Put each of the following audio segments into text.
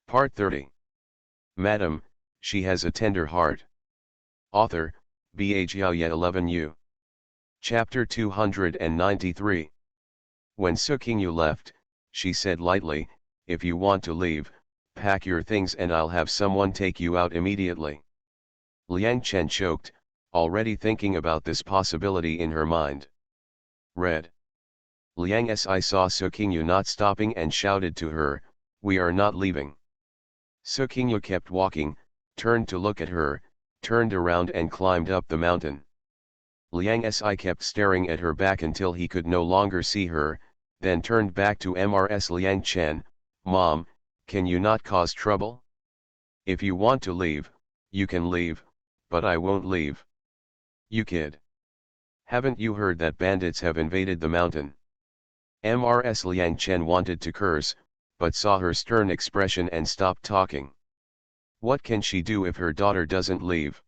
Part 30. Madam, she has a tender heart. Author, Bh Yaoye 11U. Chapter 293. When Sukingyu left, she said lightly, "If you want to leave, pack your things and I'll have someone take you out immediately." Liang Chen choked, already thinking about this possibility in her mind. Read. Liang Si saw Sukingyu not stopping and shouted to her, "We are not leaving." Sukingyu kept walking, turned to look at her, turned around and climbed up the mountain. Liang Si kept staring at her back until he could no longer see her, then turned back to Mrs. Liang Chen, "Mom, can you not cause trouble? If you want to leave, you can leave, but I won't leave." "You kid. Haven't you heard that bandits have invaded the mountain?" Mrs. Liang Chen wanted to curse, but saw her stern expression and stopped talking. What can she do if her daughter doesn't leave?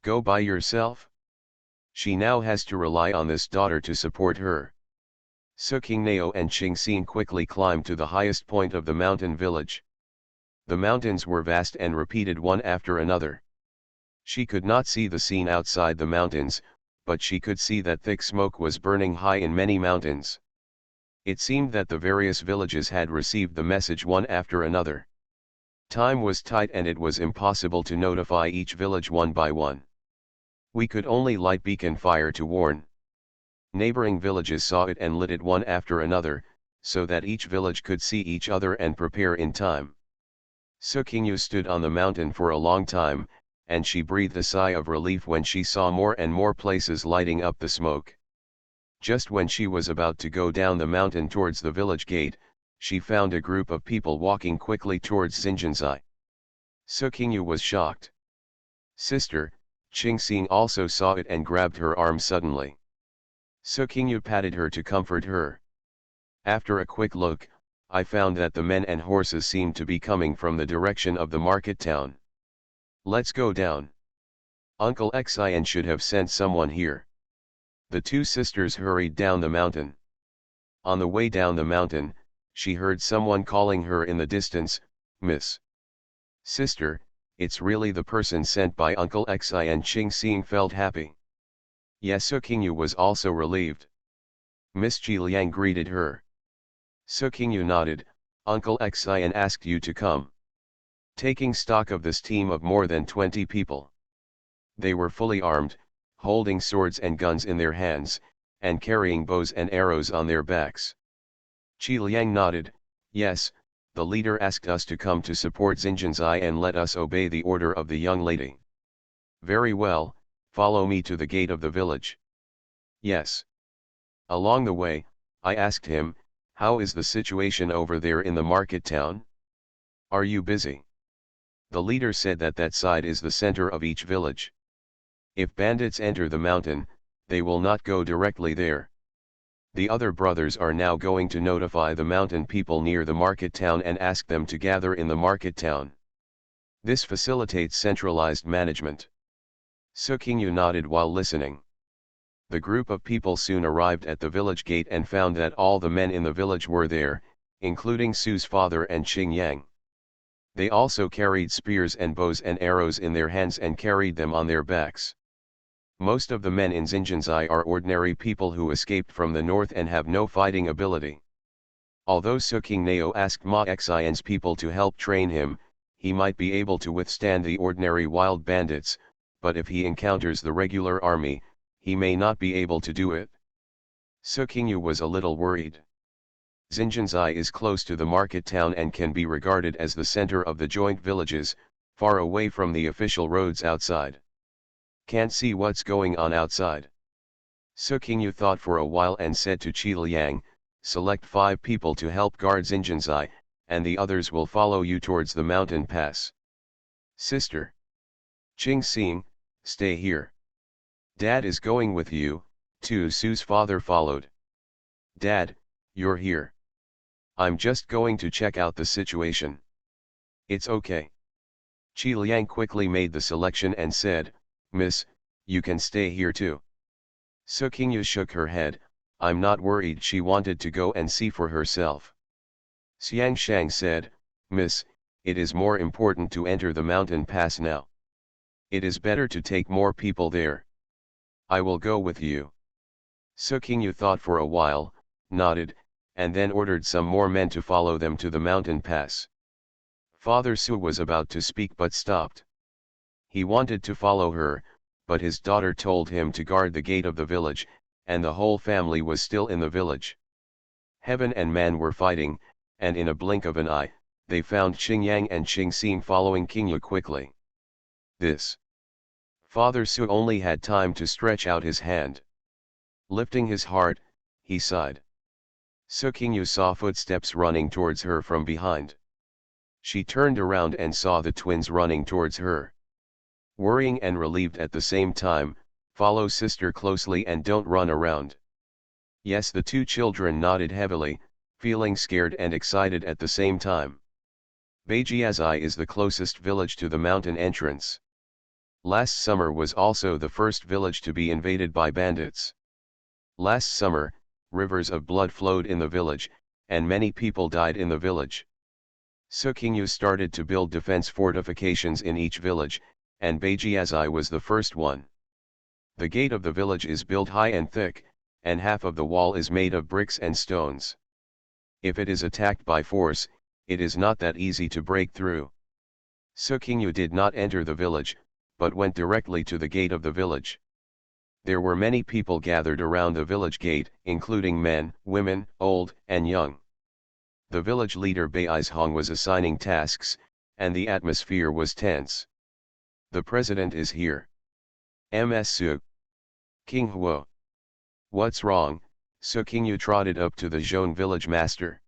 Go by yourself? She now has to rely on this daughter to support her. Sukingnao and Qingxin quickly climbed to the highest point of the mountain village. The mountains were vast and repeated one after another. She could not see the scene outside the mountains, but she could see that thick smoke was burning high in many mountains. It seemed that the various villages had received the message one after another. Time was tight and it was impossible to notify each village one by one. We could only light beacon fire to warn. Neighboring villages saw it and lit it one after another, so that each village could see each other and prepare in time. Sukingyu stood on the mountain for a long time, and she breathed a sigh of relief when she saw more and more places lighting up the smoke. Just when she was about to go down the mountain towards the village gate, she found a group of people walking quickly towards Xinjianzai. Sukingyu was shocked. "Sister," Qingxing also saw it and grabbed her arm suddenly. Sukingyu patted her to comfort her. "After a quick look, I found that the men and horses seemed to be coming from the direction of the market town. Let's go down. Uncle Xian should have sent someone here." The two sisters hurried down the mountain. On the way down the mountain, she heard someone calling her in the distance, "Miss." "Sister, it's really the person sent by Uncle Xian." Qingxing felt happy. Yes, Sukingyu was also relieved. Miss Ji Liang greeted her. Sukingyu nodded. "Uncle Xian asked you to come." Taking stock of this team of more than 20 people. They were fully armed, holding swords and guns in their hands, and carrying bows and arrows on their backs. Qi Liang nodded. "Yes, the leader asked us to come to support Xinjianzai and let us obey the order of the young lady." "Very well, follow me to the gate of the village." "Yes." Along the way, I asked him, "How is the situation over there in the market town? Are you busy?" The leader said that that side is the center of each village. If bandits enter the mountain, they will not go directly there. The other brothers are now going to notify the mountain people near the market town and ask them to gather in the market town. This facilitates centralized management. Sukingyu nodded while listening. The group of people soon arrived at the village gate and found that all the men in the village were there, including Su's father and Qing Yang. They also carried spears and bows and arrows in their hands and carried them on their backs. Most of the men in Xinjianzai are ordinary people who escaped from the north and have no fighting ability. Although Sukingnao asked Ma Xian's people to help train him, he might be able to withstand the ordinary wild bandits, but if he encounters the regular army, he may not be able to do it. Sukingyu was a little worried. Xinjianzai is close to the market town and can be regarded as the center of the joint villages, far away from the official roads outside. Can't see what's going on outside. Sukingyu thought for a while and said to Qi Liang, "Select 5 people to help guard Xinjianzai, and the others will follow you towards the mountain pass." "Sister Qingxing, stay here. Dad is going with you," too. Su's father followed. "Dad, you're here. I'm just going to check out the situation." "It's okay." Qi Liang quickly made the selection and said, "Miss, you can stay here too." Sukingyu shook her head. "I'm not worried." She wanted to go and see for herself. Xiang Shang said, "Miss, it is more important to enter the mountain pass now. It is better to take more people there. I will go with you. Sukingyu thought for a while, nodded, and then ordered some more men to follow them to the mountain pass. Father Su was about to speak but stopped. He wanted to follow her, but his daughter told him to guard the gate of the village, and the whole family was still in the village. Heaven and man were fighting, and in a blink of an eye, they found Qingyang and Qingxin following Qingyu quickly. This. Father Su only had time to stretch out his hand. Lifting his heart, he sighed. Qingyu saw footsteps running towards her from behind. She turned around and saw the twins running towards her. Worrying and relieved at the same time, follow sister closely and don't run around. Yes, the two children nodded heavily, feeling scared and excited at the same time. Beijiazai is the closest village to the mountain entrance. Last summer was also the first village to be invaded by bandits. Last summer, rivers of blood flowed in the village, and many people died in the village. Sukingyu started to build defense fortifications in each village, and Beijiazai was the first one. The gate of the village is built high and thick, and half of the wall is made of bricks and stones. If it is attacked by force, it is not that easy to break through. Sukingyu did not enter the village, but went directly to the gate of the village. There were many people gathered around the village gate, including men, women, old, and young. The village leader Beizhong was assigning tasks, and the atmosphere was tense. The president is here. Ms. Su. King Huo. What's wrong? Sukingyu trotted up to the Zhong village master.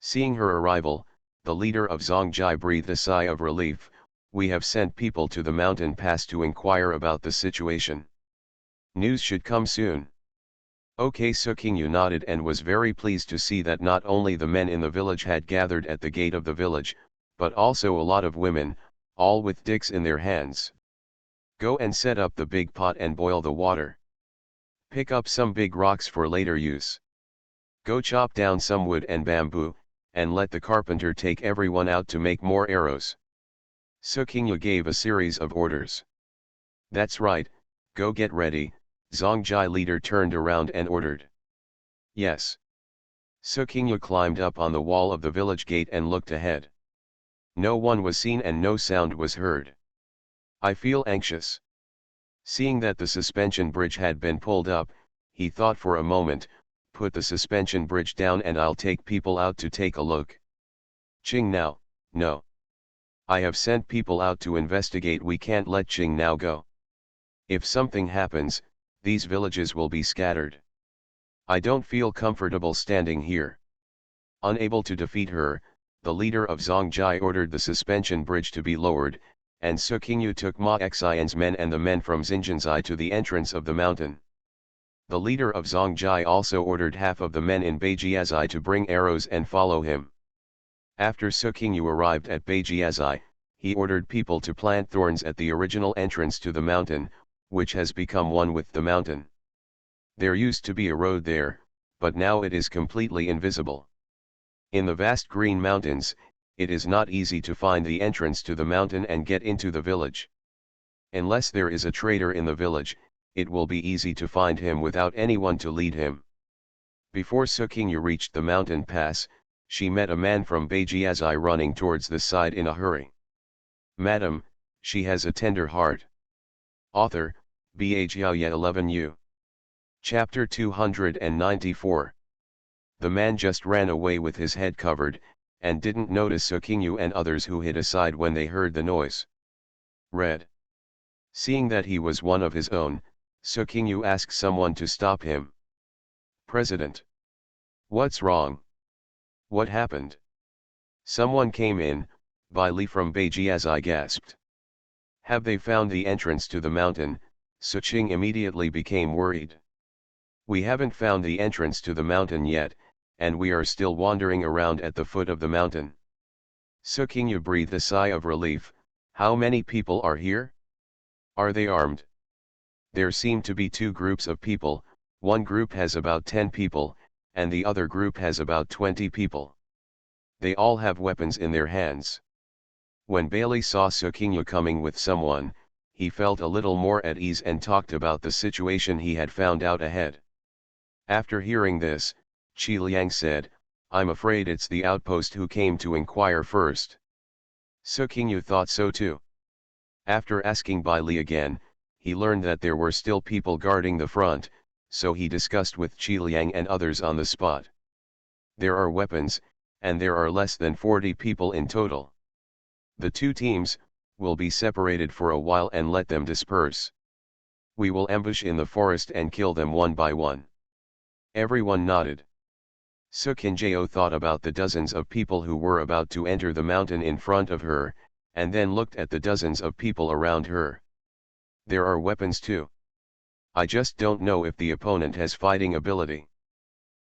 Seeing her arrival, the leader of Zongjai breathed a sigh of relief. We have sent people to the mountain pass to inquire about the situation. News should come soon. Okay, Sukingyu nodded and was very pleased to see that not only the men in the village had gathered at the gate of the village, but also a lot of women, all with sticks in their hands. Go and set up the big pot and boil the water. Pick up some big rocks for later use. Go chop down some wood and bamboo, and let the carpenter take everyone out to make more arrows. Sukingyu gave a series of orders. That's right, go get ready. Zongjai leader turned around and ordered. Yes. Sukingyu climbed up on the wall of the village gate and looked ahead. No one was seen and no sound was heard. I feel anxious. Seeing that the suspension bridge had been pulled up, he thought for a moment, put the suspension bridge down and I'll take people out to take a look. Qing now, no. I have sent people out to investigate. We can't let Qing now go. If something happens, these villages will be scattered. I don't feel comfortable standing here. Unable to defeat her, the leader of Zongjai ordered the suspension bridge to be lowered, and Sukingyu took Ma Xian's men and the men from Xinjianzai to the entrance of the mountain. The leader of Zongjai also ordered half of the men in Beijiazai to bring arrows and follow him. After Sukingyu arrived at Beijiazai, he ordered people to plant thorns at the original entrance to the mountain, which has become one with the mountain. There used to be a road there, but now it is completely invisible. In the vast green mountains, it is not easy to find the entrance to the mountain and get into the village. Unless there is a trader in the village, it will be easy to find him without anyone to lead him. Before Sukingyu reached the mountain pass, she met a man from Beijiazai running towards the side in a hurry. Madam, she has a tender heart. Author, Bhaya 11U. Chapter 294. The man just ran away with his head covered, and didn't notice Sukingyu and others who hid aside when they heard the noise. Read. Seeing that he was one of his own, Sukingyu asked someone to stop him. President. What's wrong? What happened? Someone came in, Bai Li from Beijiazai gasped. Have they found the entrance to the mountain? Suqing immediately became worried. We haven't found the entrance to the mountain yet, and we are still wandering around at the foot of the mountain. Sukingyu breathed a sigh of relief. How many people are here? Are they armed? There seem to be two groups of people, one group has about 10 people, and the other group has about 20 people. They all have weapons in their hands. When Bailey saw Sukingyu coming with someone, he felt a little more at ease and talked about the situation he had found out ahead. After hearing this, Qi Liang said, "I'm afraid it's the outpost who came to inquire first." Sukingyu thought so too. After asking Bai Li again, he learned that there were still people guarding the front, so he discussed with Qi Liang and others on the spot. There are weapons, and there are less than 40 people in total. The two teams will be separated for a while and let them disperse. We will ambush in the forest and kill them one by one. Everyone nodded. Sukingyu thought about the dozens of people who were about to enter the mountain in front of her, and then looked at the dozens of people around her. There are weapons too. I just don't know if the opponent has fighting ability.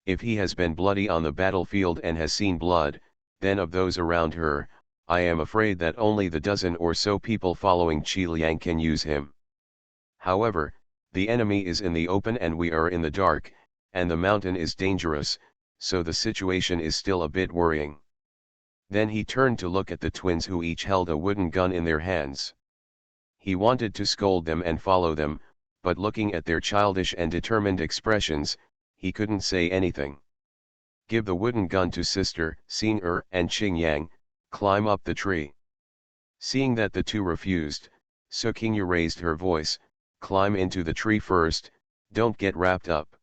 If he has been bloody on the battlefield and has seen blood, then of those around her, I am afraid that only the dozen or so people following Qi Liang can use him. However, the enemy is in the open and we are in the dark, and the mountain is dangerous, so the situation is still a bit worrying. Then he turned to look at the twins who each held a wooden gun in their hands. He wanted to scold them and follow them, but looking at their childish and determined expressions, he couldn't say anything. "Give the wooden gun to Sister Xing and Qingyang, climb up the tree." Seeing that the two refused, Sukingyu raised her voice, "Climb into the tree first, don't get wrapped up."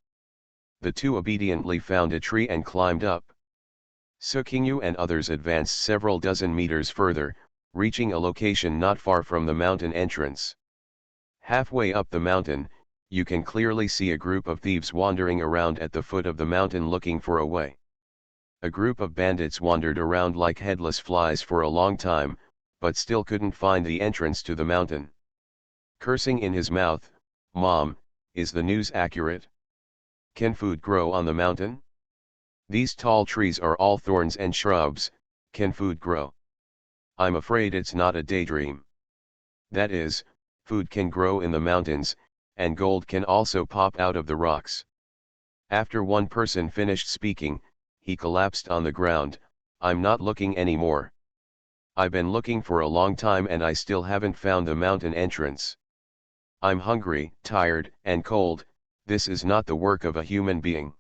The two obediently found a tree and climbed up. Sukingyu and others advanced several dozen meters further, reaching a location not far from the mountain entrance. Halfway up the mountain, you can clearly see a group of thieves wandering around at the foot of the mountain looking for a way. A group of bandits wandered around like headless flies for a long time, but still couldn't find the entrance to the mountain. Cursing in his mouth, "Mom, is the news accurate? Can food grow on the mountain? These tall trees are all thorns and shrubs, can food grow? I'm afraid it's not a daydream. That is, food can grow in the mountains, and gold can also pop out of the rocks." After one person finished speaking, he collapsed on the ground. "I'm not looking anymore. I've been looking for a long time and I still haven't found the mountain entrance. I'm hungry, tired, and cold. This is not the work of a human being."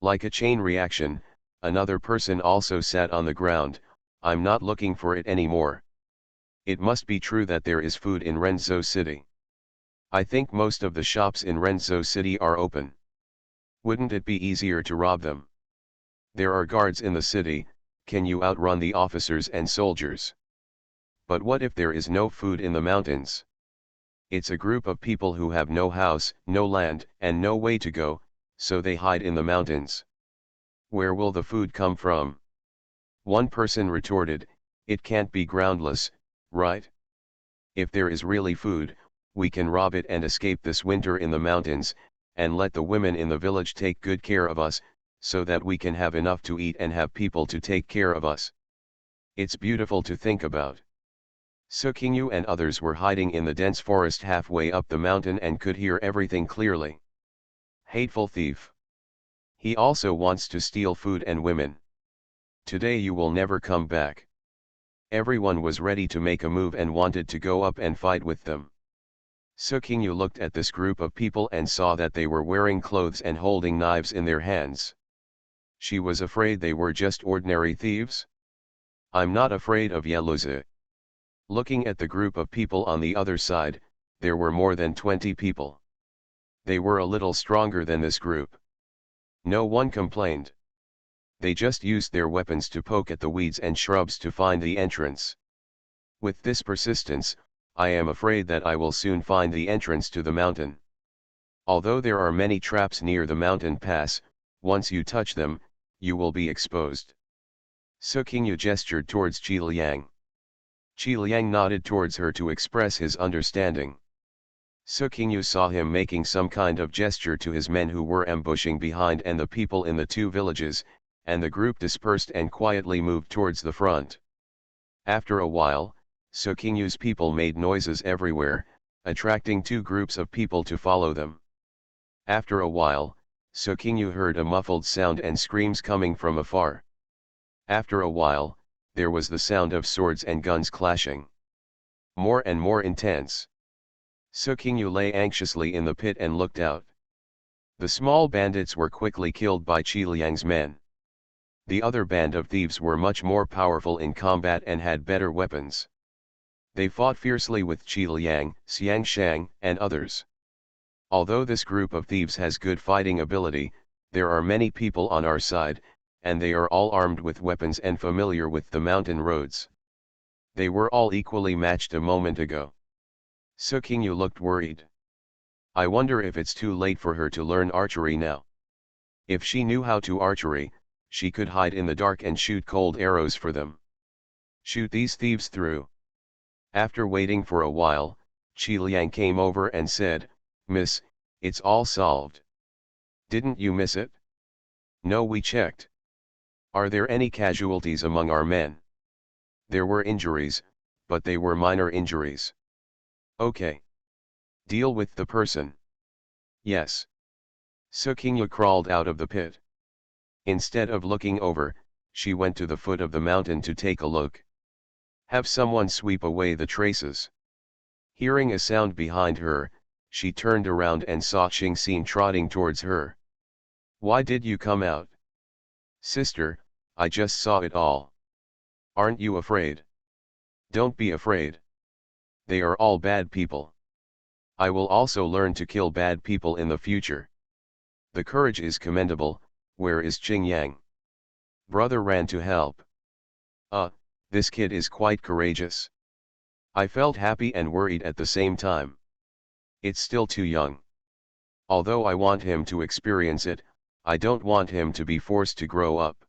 Like a chain reaction, another person also sat on the ground. "I'm not looking for it anymore. It must be true that there is food in Renzhou City. I think most of the shops in Renzhou City are open. Wouldn't it be easier to rob them? There are guards in the city, can you outrun the officers and soldiers? But what if there is no food in the mountains? It's a group of people who have no house, no land, and no way to go, so they hide in the mountains. Where will the food come from?" One person retorted, "It can't be groundless, right? If there is really food, we can rob it and escape this winter in the mountains, and let the women in the village take good care of us, so that we can have enough to eat and have people to take care of us. It's beautiful to think about." Sukingyu and others were hiding in the dense forest halfway up the mountain and could hear everything clearly. Hateful thief. He also wants to steal food and women. Today you will never come back. Everyone was ready to make a move and wanted to go up and fight with them. Sukingyu looked at this group of people and saw that they were wearing clothes and holding knives in their hands. She was afraid they were just ordinary thieves. "I'm not afraid of Yeluzi." Looking at the group of people on the other side, there were more than 20 people. They were a little stronger than this group. No one complained. They just used their weapons to poke at the weeds and shrubs to find the entrance. With this persistence, I am afraid that I will soon find the entrance to the mountain. Although there are many traps near the mountain pass, once you touch them, you will be exposed. Sukingyu gestured towards Qi Liang. Qi Liang nodded towards her to express his understanding. Sukingyu saw him making some kind of gesture to his men who were ambushing behind and the people in the two villages, and the group dispersed and quietly moved towards the front. After a while, Sukingyu's people made noises everywhere, attracting two groups of people to follow them. After a while, Sukingyu heard a muffled sound and screams coming from afar. After a while, there was the sound of swords and guns clashing. More and more intense. Sukingyu lay anxiously in the pit and looked out. The small bandits were quickly killed by Qi Liang's men. The other band of thieves were much more powerful in combat and had better weapons. They fought fiercely with Qi Liang, Xiang Shang, and others. Although this group of thieves has good fighting ability, there are many people on our side, and they are all armed with weapons and familiar with the mountain roads. They were all equally matched a moment ago. Sukingyu looked worried. I wonder if it's too late for her to learn archery now. If she knew how to archery, she could hide in the dark and shoot cold arrows for them. Shoot these thieves through. After waiting for a while, Qi Liang came over and said, "Miss, it's all solved. Didn't you miss it?" "No, we checked." "Are there any casualties among our men?" "There were injuries, but they were minor injuries." "Okay. Deal with the person." "Yes." Sukingyu crawled out of the pit. Instead of looking over, she went to the foot of the mountain to take a look. Have someone sweep away the traces. Hearing a sound behind her, she turned around and saw Xingxin trotting towards her. "Why did you come out?" "Sister, I just saw it all." "Aren't you afraid?" "Don't be afraid. They are all bad people. I will also learn to kill bad people in the future." "The courage is commendable. Where is Qing Yang?" "Brother ran to help." This kid is quite courageous." I felt happy and worried at the same time. It's still too young. Although I want him to experience it, I don't want him to be forced to grow up.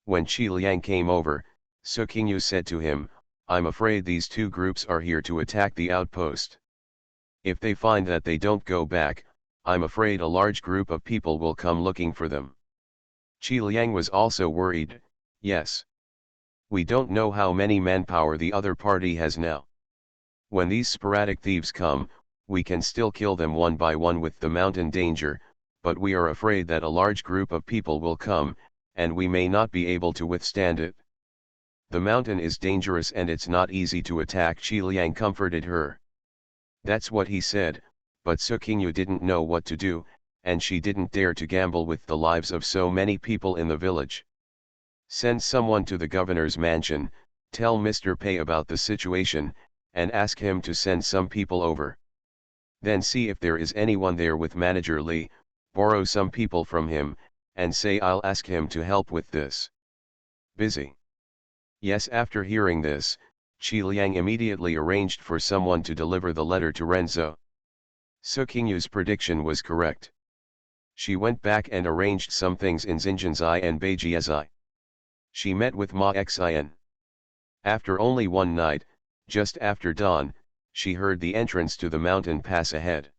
When Qi Liang came over, Sukingyu said to him, "I'm afraid these two groups are here to attack the outpost. If they find that they don't go back, I'm afraid a large group of people will come looking for them." Qi Liang was also worried. "Yes. We don't know how many manpower the other party has now. When these sporadic thieves come, we can still kill them one by one with the mountain danger, but we are afraid that a large group of people will come, and we may not be able to withstand it. The mountain is dangerous and it's not easy to attack." Qi Liang comforted her. That's what he said, but Sukingyu didn't know what to do, and she didn't dare to gamble with the lives of so many people in the village. "Send someone to the governor's mansion, tell Mr. Pei about the situation, and ask him to send some people over. Then see if there is anyone there with Manager Li, borrow some people from him, and say I'll ask him to help with this." "Busy." "Yes." After hearing this, Qi Liang immediately arranged for someone to deliver the letter to Renzo. Sukingyu's prediction was correct. She went back and arranged some things in Xinjianzai and Beijiazai. She met with Ma Xian. After only one night, just after dawn, she heard the entrance to the mountain pass ahead.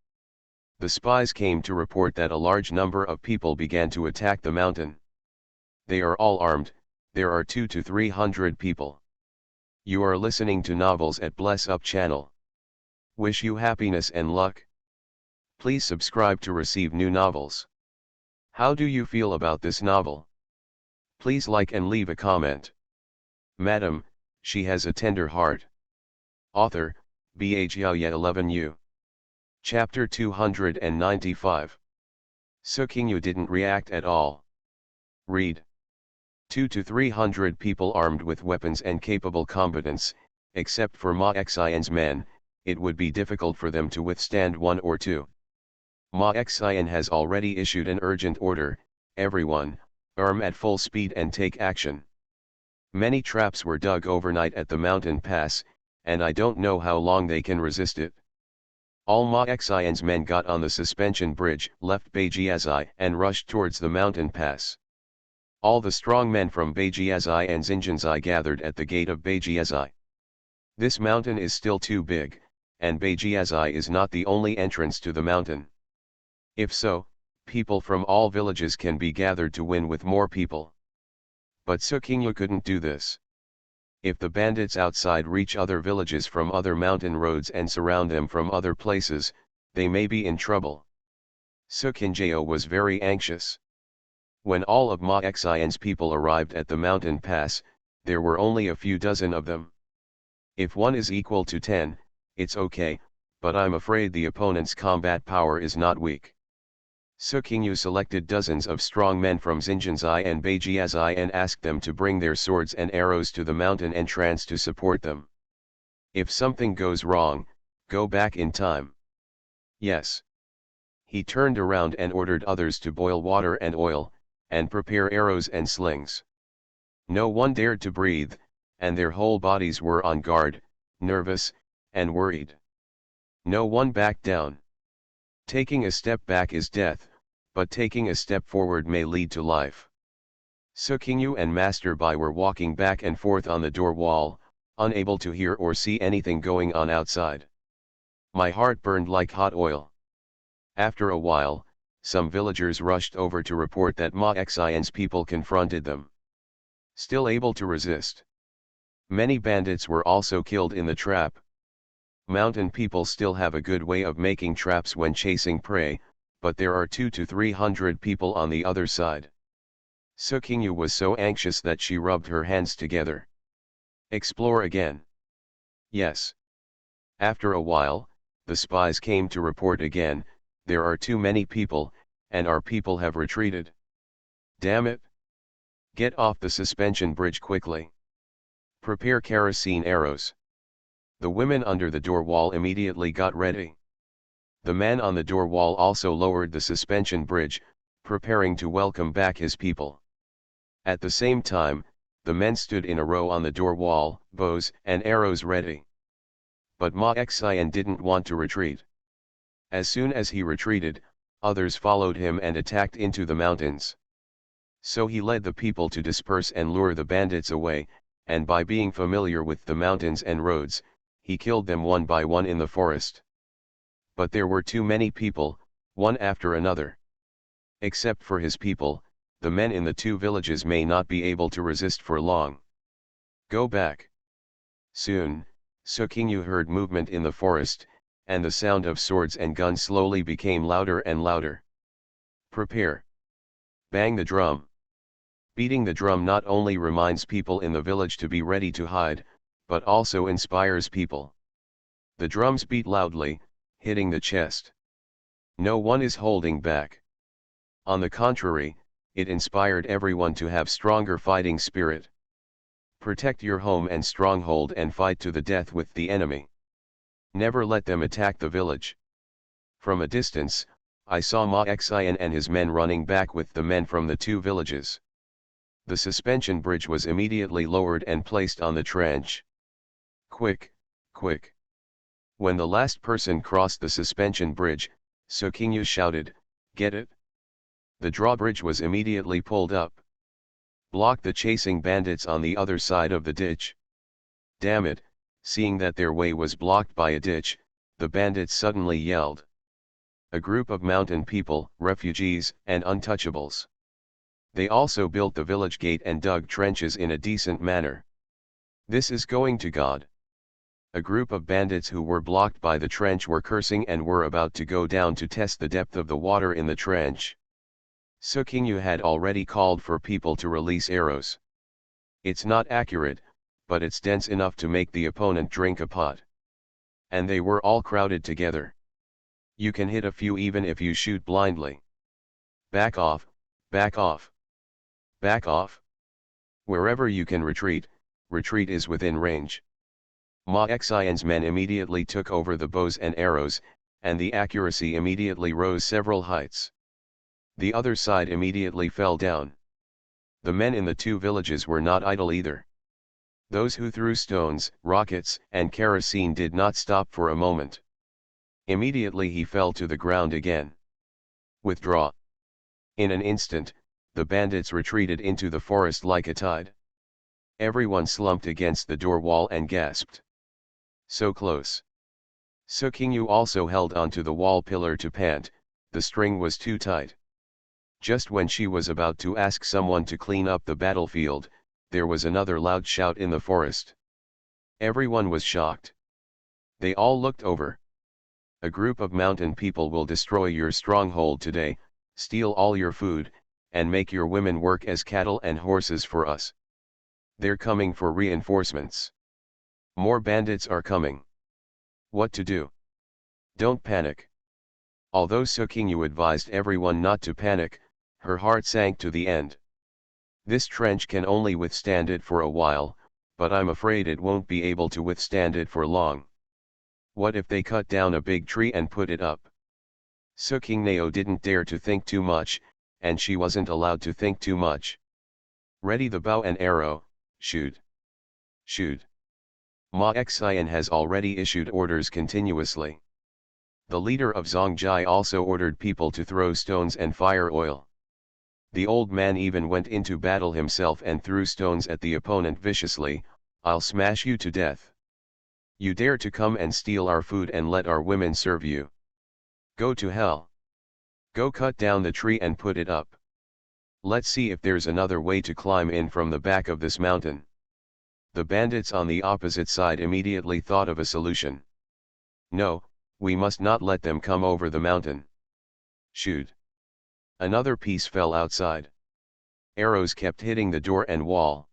The spies came to report that a large number of people began to attack the mountain. They are all armed, there are 200 to 300 people. You are listening to novels at Bless Up channel. Wish you happiness and luck. Please subscribe to receive new novels. How do you feel about this novel? Please like and leave a comment. Madam, she has a tender heart. Author, Bhaya 11U. Chapter 295. Sukingyu didn't react at all. Read. 200 to 300 people armed with weapons and capable combatants, except for Ma Xian's men, it would be difficult for them to withstand one or two. Ma Xian has already issued an urgent order, everyone, arm at full speed and take action. Many traps were dug overnight at the mountain pass, and I don't know how long they can resist it. All Ma Xian's men got on the suspension bridge, left Beijiazai and rushed towards the mountain pass. All the strong men from Beijiazai and Xinjianzai gathered at the gate of Beijiazai. This mountain is still too big, and Beijiazai is not the only entrance to the mountain. If so, people from all villages can be gathered to win with more people. But Sukingyu couldn't do this. If the bandits outside reach other villages from other mountain roads and surround them from other places, they may be in trouble. Sukingyu was very anxious. When all of Ma Xian's people arrived at the mountain pass, there were only a few dozen of them. If one is equal to 10, it's okay, but I'm afraid the opponent's combat power is not weak. Su Qingyu selected dozens of strong men from Xinjianzai and Beijiazai and asked them to bring their swords and arrows to the mountain entrance to support them. If something goes wrong, go back in time. Yes. He turned around and ordered others to boil water and oil, and prepare arrows and slings. No one dared to breathe, and their whole bodies were on guard, nervous, and worried. No one backed down. Taking a step back is death, but taking a step forward may lead to life. Su Qingyu and Master Bai were walking back and forth on the door wall, unable to hear or see anything going on outside. My heart burned like hot oil. After a while, some villagers rushed over to report that Ma Xian's people confronted them. Still able to resist. Many bandits were also killed in the trap. Mountain people still have a good way of making traps when chasing prey, but there are 200 to 300 people on the other side. Su Qingyu was so anxious that she rubbed her hands together. Explore again. Yes. After a while, the spies came to report again, there are too many people, and our people have retreated. Damn it. Get off the suspension bridge quickly. Prepare kerosene arrows. The women under the door wall immediately got ready. The man on the door wall also lowered the suspension bridge, preparing to welcome back his people. At the same time, the men stood in a row on the door wall, bows and arrows ready. But Ma Xian didn't want to retreat. As soon as he retreated, others followed him and attacked into the mountains. So he led the people to disperse and lure the bandits away, and by being familiar with the mountains and roads, he killed them one by one in the forest. But there were too many people, one after another. Except for his people, the men in the two villages may not be able to resist for long. Go back. Soon, Su Qingyu heard movement in the forest, and the sound of swords and guns slowly became louder and louder. Prepare. Bang the drum. Beating the drum not only reminds people in the village to be ready to hide, but also inspires people. The drums beat loudly, hitting the chest. No one is holding back. On the contrary, it inspired everyone to have stronger fighting spirit. Protect your home and stronghold and fight to the death with the enemy. Never let them attack the village. From a distance, I saw Ma Xian and his men running back with the men from the two villages. The suspension bridge was immediately lowered and placed on the trench. Quick, quick. When the last person crossed the suspension bridge, Su Qingyu shouted, "Get it?" The drawbridge was immediately pulled up. Block the chasing bandits on the other side of the ditch. Damn it, seeing that their way was blocked by a ditch, the bandits suddenly yelled. A group of mountain people, refugees, and untouchables. They also built the village gate and dug trenches in a decent manner. This is going to God. A group of bandits who were blocked by the trench were cursing and were about to go down to test the depth of the water in the trench. Su Qingyu had already called for people to release arrows. It's not accurate, but it's dense enough to make the opponent drink a pot. And they were all crowded together. You can hit a few even if you shoot blindly. Back off, back off. Back off. Wherever you can retreat, retreat is within range. Ma Xian's men immediately took over the bows and arrows, and the accuracy immediately rose several heights. The other side immediately fell down. The men in the two villages were not idle either. Those who threw stones, rockets, and kerosene did not stop for a moment. Immediately he fell to the ground again. Withdraw. In an instant, the bandits retreated into the forest like a tide. Everyone slumped against the door wall and gasped. So close. Su Qingyu also held onto the wall pillar to pant, the string was too tight. Just when she was about to ask someone to clean up the battlefield, there was another loud shout in the forest. Everyone was shocked. They all looked over. A group of mountain people will destroy your stronghold today, steal all your food, and make your women work as cattle and horses for us. They're coming for reinforcements. More bandits are coming. What to do? Don't panic. Although Sukingyu advised everyone not to panic, her heart sank to the end. This trench can only withstand it for a while, but I'm afraid it won't be able to withstand it for long. What if they cut down a big tree and put it up? Sukingneo didn't dare to think too much, and she wasn't allowed to think too much. Ready the bow and arrow, shoot. Shoot. Ma Xian has already issued orders continuously. The leader of Zongjai also ordered people to throw stones and fire oil. The old man even went into battle himself and threw stones at the opponent viciously. I'll smash you to death. You dare to come and steal our food and let our women serve you. Go to hell. Go cut down the tree and put it up. Let's see if there's another way to climb in from the back of this mountain. The bandits on the opposite side immediately thought of a solution. No, we must not let them come over the mountain. Shoot. Another piece fell outside. Arrows kept hitting the door and wall.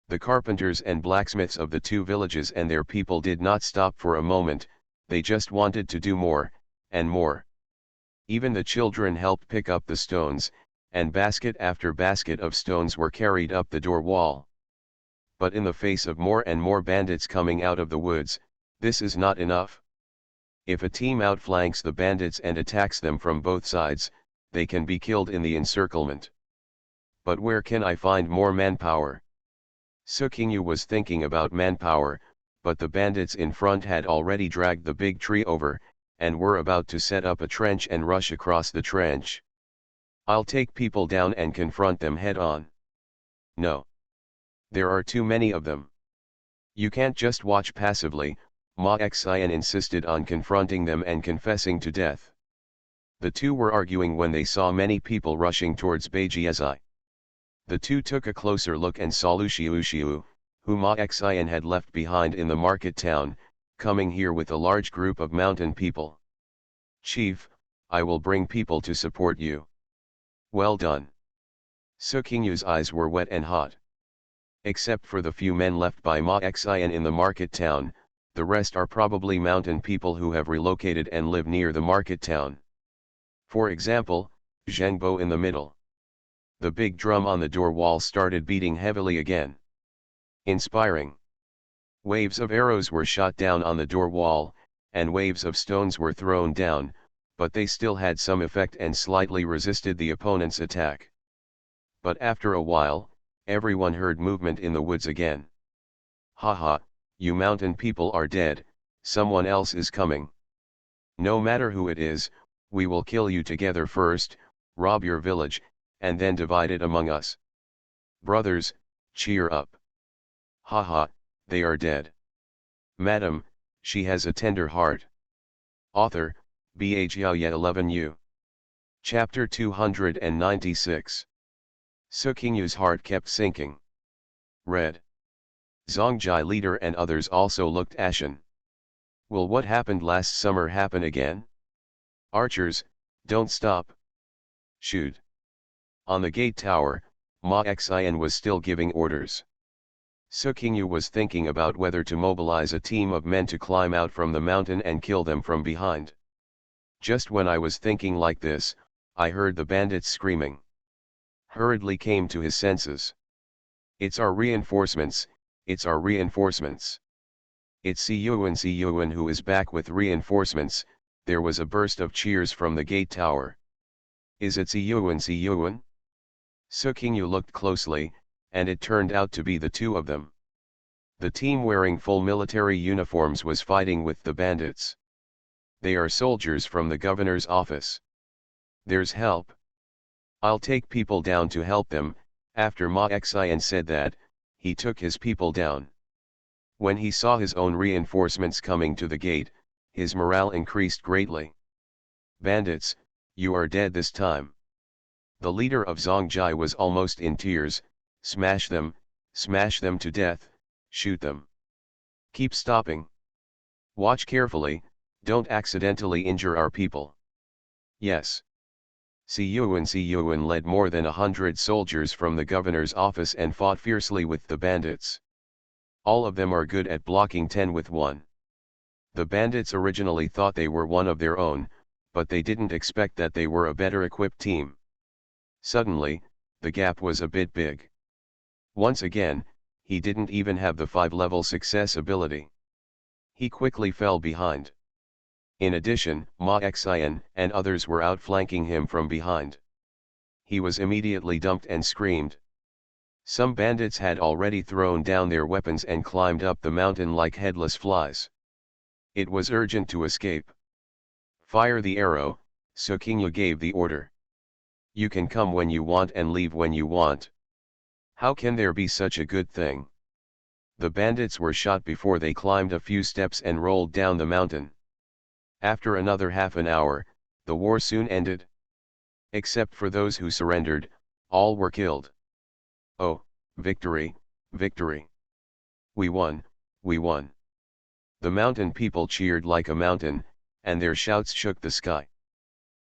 The carpenters and blacksmiths of the two villages and their people did not stop for a moment, they just wanted to do more, and more. Even the children helped pick up the stones, and basket after basket of stones were carried up the door wall. But in the face of more and more bandits coming out of the woods, this is not enough. If a team outflanks the bandits and attacks them from both sides, they can be killed in the encirclement. But where can I find more manpower? Sukingyu was thinking about manpower, but the bandits in front had already dragged the big tree over, and were about to set up a trench and rush across the trench. I'll take people down and confront them head on. No. There are too many of them. You can't just watch passively. Ma Xian insisted on confronting them and confessing to death. The two were arguing when they saw many people rushing towards Beijiazai. The two took a closer look and saw Lu Xiu, who Ma Xian had left behind in the market town, coming here with a large group of mountain people. Chief, I will bring people to support you. Well done. Sukingyu's eyes were wet and hot. Except for the few men left by Ma Xian in the market town, the rest are probably mountain people who have relocated and live near the market town. For example, Zhengbo in the middle. The big drum on the door wall started beating heavily again. Inspiring. Waves of arrows were shot down on the door wall, and waves of stones were thrown down, but they still had some effect and slightly resisted the opponent's attack. But after a while, everyone heard movement in the woods again. Haha, you mountain people are dead, someone else is coming. No matter who it is, we will kill you together first, rob your village, and then divide it among us. Brothers, cheer up. Haha, they are dead. Madam, she has a tender heart. Author, Bha Xiaoye 11U. Chapter 296. Sukingyu's heart kept sinking. Red. Zongjai leader and others also looked ashen. Will what happened last summer happen again? Archers, don't stop. Shoot. On the gate tower, Ma Xian was still giving orders. Sukingyu was thinking about whether to mobilize a team of men to climb out from the mountain and kill them from behind. Just when I was thinking like this, I heard the bandits screaming. Hurriedly came to his senses. It's our reinforcements, it's our reinforcements. It's Si Yuan who is back with reinforcements. There was a burst of cheers from the gate tower. Is it Si Yuan? Sukingyu looked closely, and it turned out to be the two of them. The team wearing full military uniforms was fighting with the bandits. They are soldiers from the governor's office. There's help. I'll take people down to help them. After Ma Xian said that, he took his people down. When he saw his own reinforcements coming to the gate, his morale increased greatly. Bandits, you are dead this time. The leader of Zongjai was almost in tears. Smash them to death, shoot them. Keep stopping. Watch carefully, don't accidentally injure our people. Yes. Si Yuan led more than 100 soldiers from the governor's office and fought fiercely with the bandits. All of them are good at blocking 10 with 1. The bandits originally thought they were one of their own, but they didn't expect that they were a better equipped team. Suddenly, the gap was a bit big. Once again, he didn't even have the 5-level success ability. He quickly fell behind. In addition, Ma Xian and others were outflanking him from behind. He was immediately dumped and screamed. Some bandits had already thrown down their weapons and climbed up the mountain like headless flies. It was urgent to escape. Fire the arrow, Sukingyu gave the order. You can come when you want and leave when you want. How can there be such a good thing? The bandits were shot before they climbed a few steps and rolled down the mountain. After another half an hour, the war soon ended. Except for those who surrendered, all were killed. Oh, victory, victory! We won, we won! The mountain people cheered like a mountain, and their shouts shook the sky.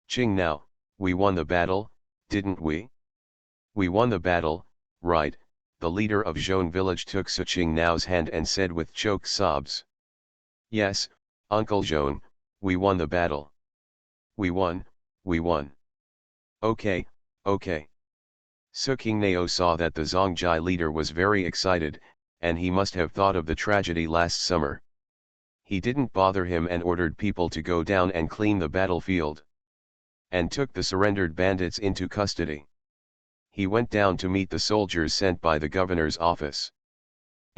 Qing Nao, we won the battle, didn't we? We won the battle, right? The leader of Zhone village took Su Qing Nao's hand and said with choked sobs. Yes, Uncle Zhone, we won the battle. We won, we won. Okay, okay. Su Qingnao saw that the Zongjai leader was very excited, and he must have thought of the tragedy last summer. He didn't bother him and ordered people to go down and clean the battlefield. And took the surrendered bandits into custody. He went down to meet the soldiers sent by the governor's office.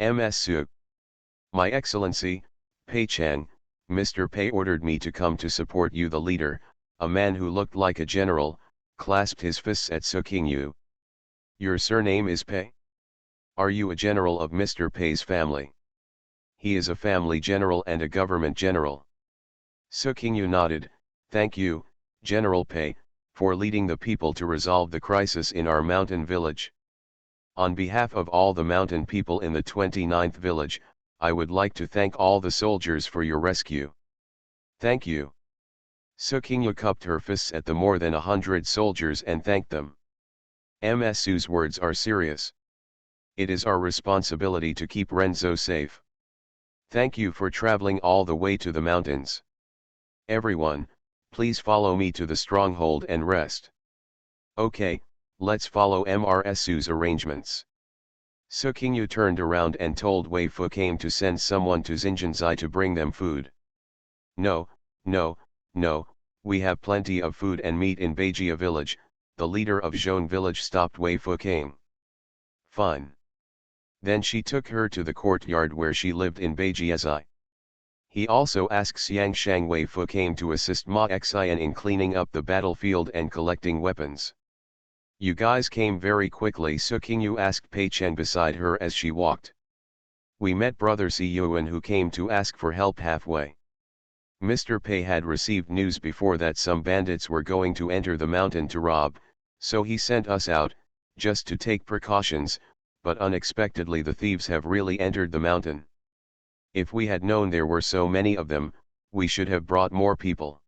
Ms. Su. My Excellency, Pei Chang, Mr. Pei ordered me to come to support you. The leader, a man who looked like a general, clasped his fists at Su Qingyu. Your surname is Pei? Are you a general of Mr. Pei's family? He is a family general and a government general. Su Qingyu nodded. Thank you, General Pei, for leading the people to resolve the crisis in our mountain village. On behalf of all the mountain people in the 29th village, I would like to thank all the soldiers for your rescue. Thank you. Su Qingyu cupped her fists at the more than 100 soldiers and thanked them. Ms. Su's words are serious. It is our responsibility to keep Renzo safe. Thank you for traveling all the way to the mountains. Everyone, please follow me to the stronghold and rest. Okay, let's follow Ms. Su's arrangements. Su Qingyu turned around and told Wei Fu came to send someone to Xinjianzai to bring them food. No, no, no, we have plenty of food and meat in Beijia village. The leader of Zhone village stopped Wei Fu came. Fine. Then she took her to the courtyard where she lived in Beijiazai. He also asked Xiang Shang Wei Fu came to assist Ma Xian in cleaning up the battlefield and collecting weapons. You guys came very quickly, Su Qingyu asked Pei Chen beside her as she walked. We met brother Si Yuan who came to ask for help halfway. Mr. Pei had received news before that some bandits were going to enter the mountain to rob, so he sent us out, just to take precautions, but unexpectedly the thieves have really entered the mountain. If we had known there were so many of them, we should have brought more people.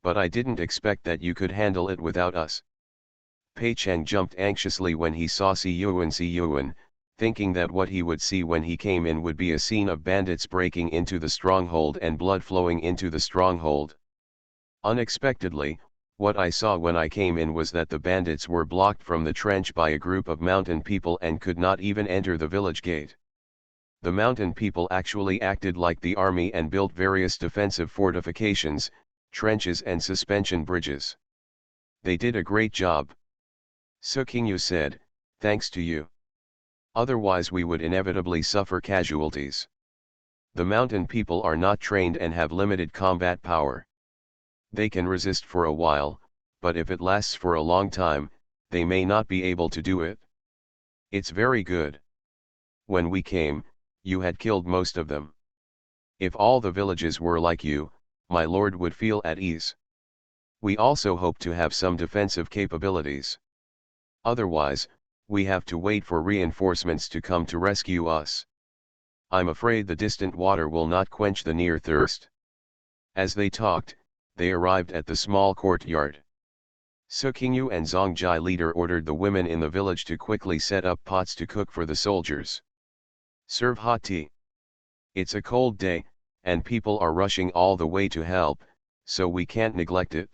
But I didn't expect that you could handle it without us. Pei Cheng jumped anxiously when he saw Si Yuan, thinking that what he would see when he came in would be a scene of bandits breaking into the stronghold and blood flowing into the stronghold. Unexpectedly, what I saw when I came in was that the bandits were blocked from the trench by a group of mountain people and could not even enter the village gate. The mountain people actually acted like the army and built various defensive fortifications, trenches and suspension bridges. They did a great job. Su Qingyu said, thanks to you. Otherwise we would inevitably suffer casualties. The mountain people are not trained and have limited combat power. They can resist for a while, but if it lasts for a long time, they may not be able to do it. It's very good. When we came, you had killed most of them. If all the villages were like you, my lord would feel at ease. We also hope to have some defensive capabilities. Otherwise, we have to wait for reinforcements to come to rescue us. I'm afraid the distant water will not quench the near thirst. As they talked, they arrived at the small courtyard. Sukingyu and Zongjai leader ordered the women in the village to quickly set up pots to cook for the soldiers. Serve hot tea. It's a cold day, and people are rushing all the way to help, so we can't neglect it.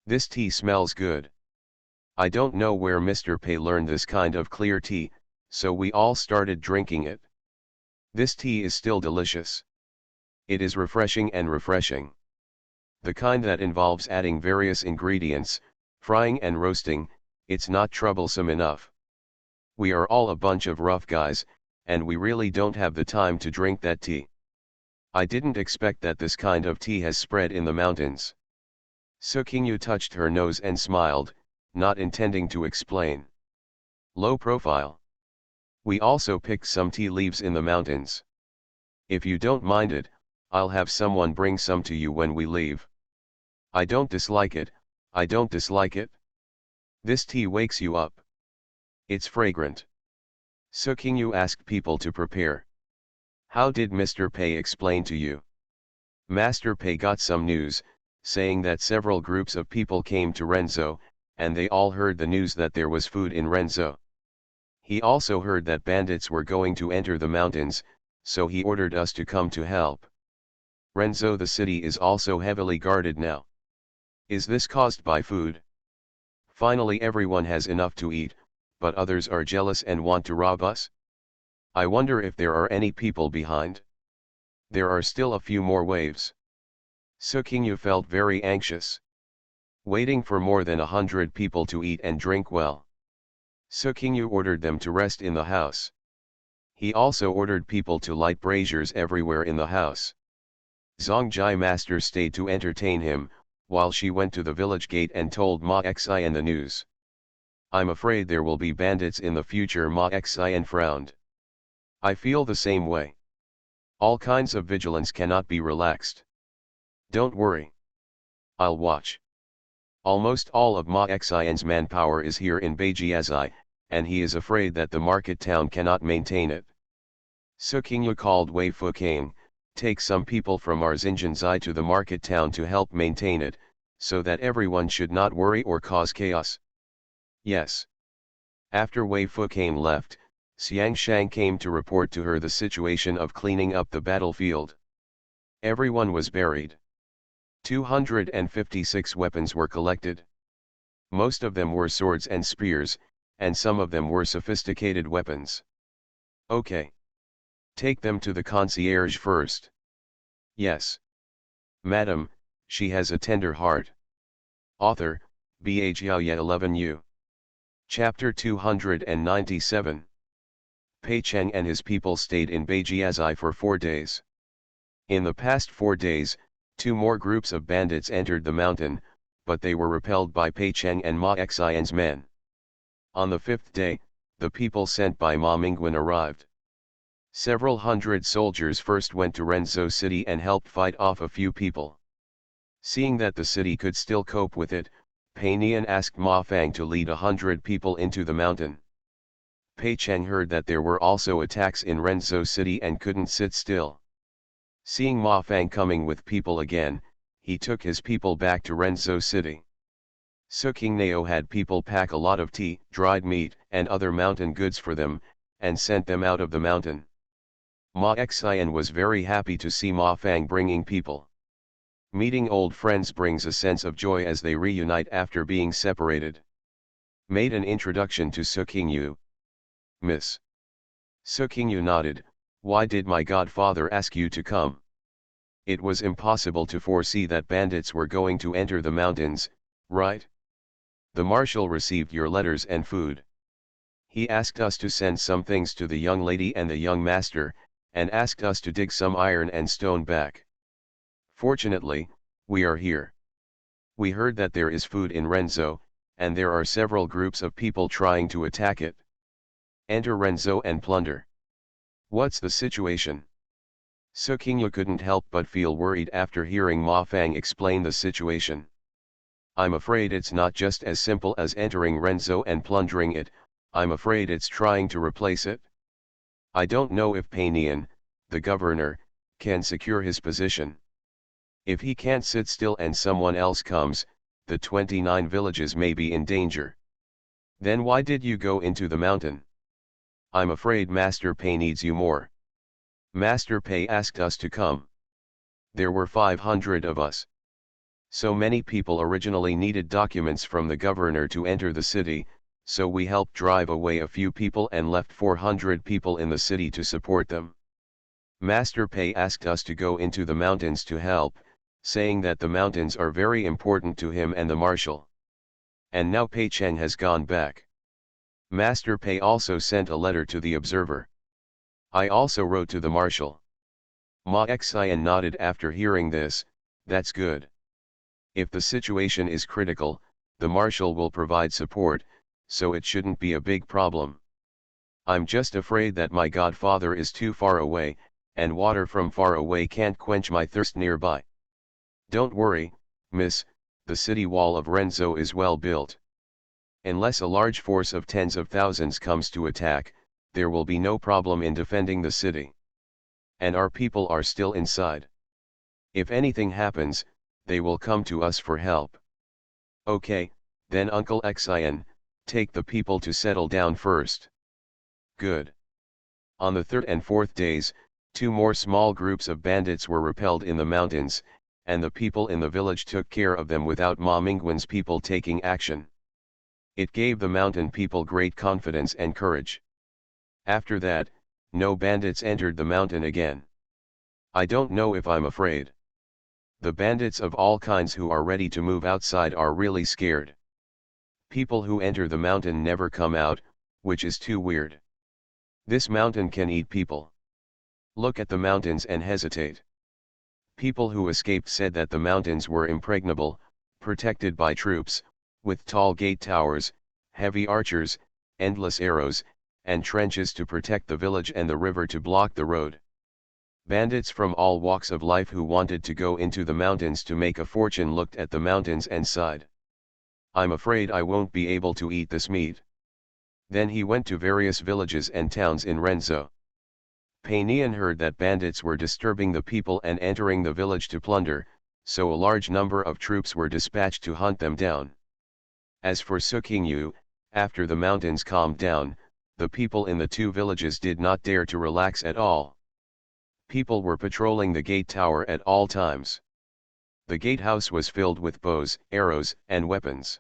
This tea smells good. I don't know where Mr. Pei learned this kind of clear tea, so we all started drinking it. This tea is still delicious. It is refreshing and refreshing. The kind that involves adding various ingredients, frying and roasting, it's not troublesome enough. We are all a bunch of rough guys, and we really don't have the time to drink that tea. I didn't expect that this kind of tea has spread in the mountains. Sukingyu touched her nose and smiled, not intending to explain. Low profile. We also picked some tea leaves in the mountains. If you don't mind it, I'll have someone bring some to you when we leave. I don't dislike it, I don't dislike it. This tea wakes you up. It's fragrant. Sukingyu asked people to prepare. How did Mr. Pei explain to you? Master Pei got some news, saying that several groups of people came to Renzo, and they all heard the news that there was food in Renzo. He also heard that bandits were going to enter the mountains, so he ordered us to come to help. Renzo the city is also heavily guarded now. Is this caused by food? Finally everyone has enough to eat, but others are jealous and want to rob us? I wonder if there are any people behind. There are still a few more waves. Sukingyu felt very anxious. Waiting for more than 100 people to eat and drink well. Sukingyu ordered them to rest in the house. He also ordered people to light braziers everywhere in the house. Zongjai master stayed to entertain him, while she went to the village gate and told Ma Xian the news. I'm afraid there will be bandits in the future. Ma Xian frowned. I feel the same way. All kinds of vigilance cannot be relaxed. Don't worry. I'll watch. Almost all of Ma Xian's manpower is here in Beijiazai, and he is afraid that the market town cannot maintain it. Sukingyu called Wei Fukang, take some people from our Xinjianzai to the market town to help maintain it, so that everyone should not worry or cause chaos. Yes. After Wei Fukang left, Xiangshang came to report to her the situation of cleaning up the battlefield. Everyone was buried. 256 weapons were collected. Most of them were swords and spears, and some of them were sophisticated weapons. Okay. Take them to the concierge first. Yes. Madam, she has a tender heart. Author, Bha Xiaoye 11U. Chapter 297. Pei Cheng and his people stayed in Beijiazai for 4 days. In the past 4 days, 2 more groups of bandits entered the mountain, but they were repelled by Pei Cheng and Ma Xian's men. On the 5th day, the people sent by Ma Mingwen arrived. Several hundred soldiers first went to Renzo city and helped fight off a few people. Seeing that the city could still cope with it, Pei Nian asked Ma Fang to lead 100 people into the mountain. Pei Cheng heard that there were also attacks in Renzo city and couldn't sit still. Seeing Ma Fang coming with people again, he took his people back to Renzo city. Sukingnao had people pack a lot of tea, dried meat, and other mountain goods for them, and sent them out of the mountain. Ma Xian was very happy to see Ma Fang bringing people. Meeting old friends brings a sense of joy as they reunite after being separated. Made an introduction to Sukingyu. Miss. Sukingyu nodded, why did my godfather ask you to come? It was impossible to foresee that bandits were going to enter the mountains, right? The marshal received your letters and food. He asked us to send some things to the young lady and the young master, and asked us to dig some iron and stone back. Fortunately, we are here. We heard that there is food in Renzo, and there are several groups of people trying to attack it. Enter Renzo and plunder. What's the situation? Sukingyu couldn't help but feel worried after hearing Ma Fang explain the situation. I'm afraid it's not just as simple as entering Renzo and plundering it, I'm afraid it's trying to replace it. I don't know if Pei Nian, the governor, can secure his position. If he can't sit still and someone else comes, the 29 villages may be in danger. Then why did you go into the mountain? I'm afraid Master Pei needs you more. Master Pei asked us to come. There were 500 of us. So many people originally needed documents from the governor to enter the city, so we helped drive away a few people and left 400 people in the city to support them. Master Pei asked us to go into the mountains to help, saying that the mountains are very important to him and the marshal. And now Pei Cheng has gone back. Master Pei also sent a letter to the observer. I also wrote to the marshal. Ma Xian nodded after hearing this. That's good. If the situation is critical, the marshal will provide support, so it shouldn't be a big problem. I'm just afraid that my godfather is too far away, and water from far away can't quench my thirst nearby. Don't worry, miss, the city wall of Renzo is well built. Unless a large force of tens of thousands comes to attack, there will be no problem in defending the city. And our people are still inside. If anything happens, they will come to us for help. Okay, then Uncle Xian, take the people to settle down first. Good. On the third and fourth days, 2 more small groups of bandits were repelled in the mountains, and the people in the village took care of them without Ma Mingwen's people taking action. It gave the mountain people great confidence and courage. After that, no bandits entered the mountain again. I don't know if I'm afraid. The bandits of all kinds who are ready to move outside are really scared. People who enter the mountain never come out, which is too weird. This mountain can eat people. Look at the mountains and hesitate. People who escaped said that the mountains were impregnable, protected by troops, with tall gate towers, heavy archers, endless arrows, and trenches to protect the village and the river to block the road. Bandits from all walks of life who wanted to go into the mountains to make a fortune looked at the mountains and sighed. I'm afraid I won't be able to eat this meat. Then he went to various villages and towns in Renzo. Pei Nian heard that bandits were disturbing the people and entering the village to plunder, so a large number of troops were dispatched to hunt them down. As for Su Qingyu, after the mountains calmed down, the people in the 2 villages did not dare to relax at all. People were patrolling the gate tower at all times. The gatehouse was filled with bows, arrows, and weapons.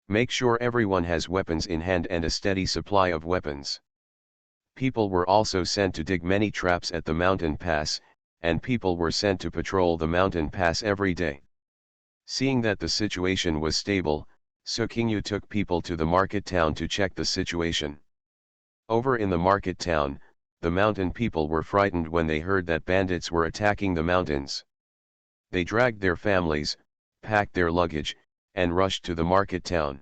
Make sure everyone has weapons in hand and a steady supply of weapons. People were also sent to dig many traps at the mountain pass, and people were sent to patrol the mountain pass every day. Seeing that the situation was stable, Su Qingyu took people to the market town to check the situation. Over in the market town, the mountain people were frightened when they heard that bandits were attacking the mountains. They dragged their families, packed their luggage, and rushed to the market town.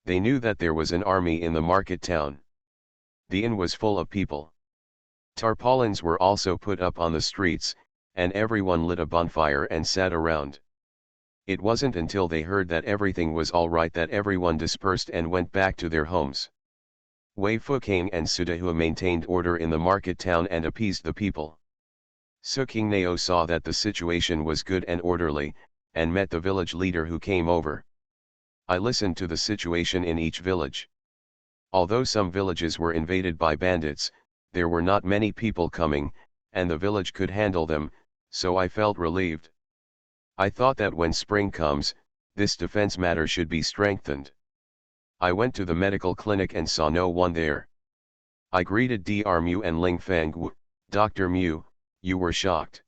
They knew that there was an army in the market town. The inn was full of people. Tarpaulins were also put up on the streets, and everyone lit a bonfire and sat around. It wasn't until they heard that everything was all right that everyone dispersed and went back to their homes. Wei Fuking and Su Dehua maintained order in the market town and appeased the people. Su Qingnao saw that the situation was good and orderly, and met the village leader who came over. I listened to the situation in each village. Although some villages were invaded by bandits, there were not many people coming, and the village could handle them, so I felt relieved. I thought that when spring comes, this defense matter should be strengthened. I went to the medical clinic and saw no one there. I greeted Dr. Mu and Ling Feng. Dr. Mu, you were shocked.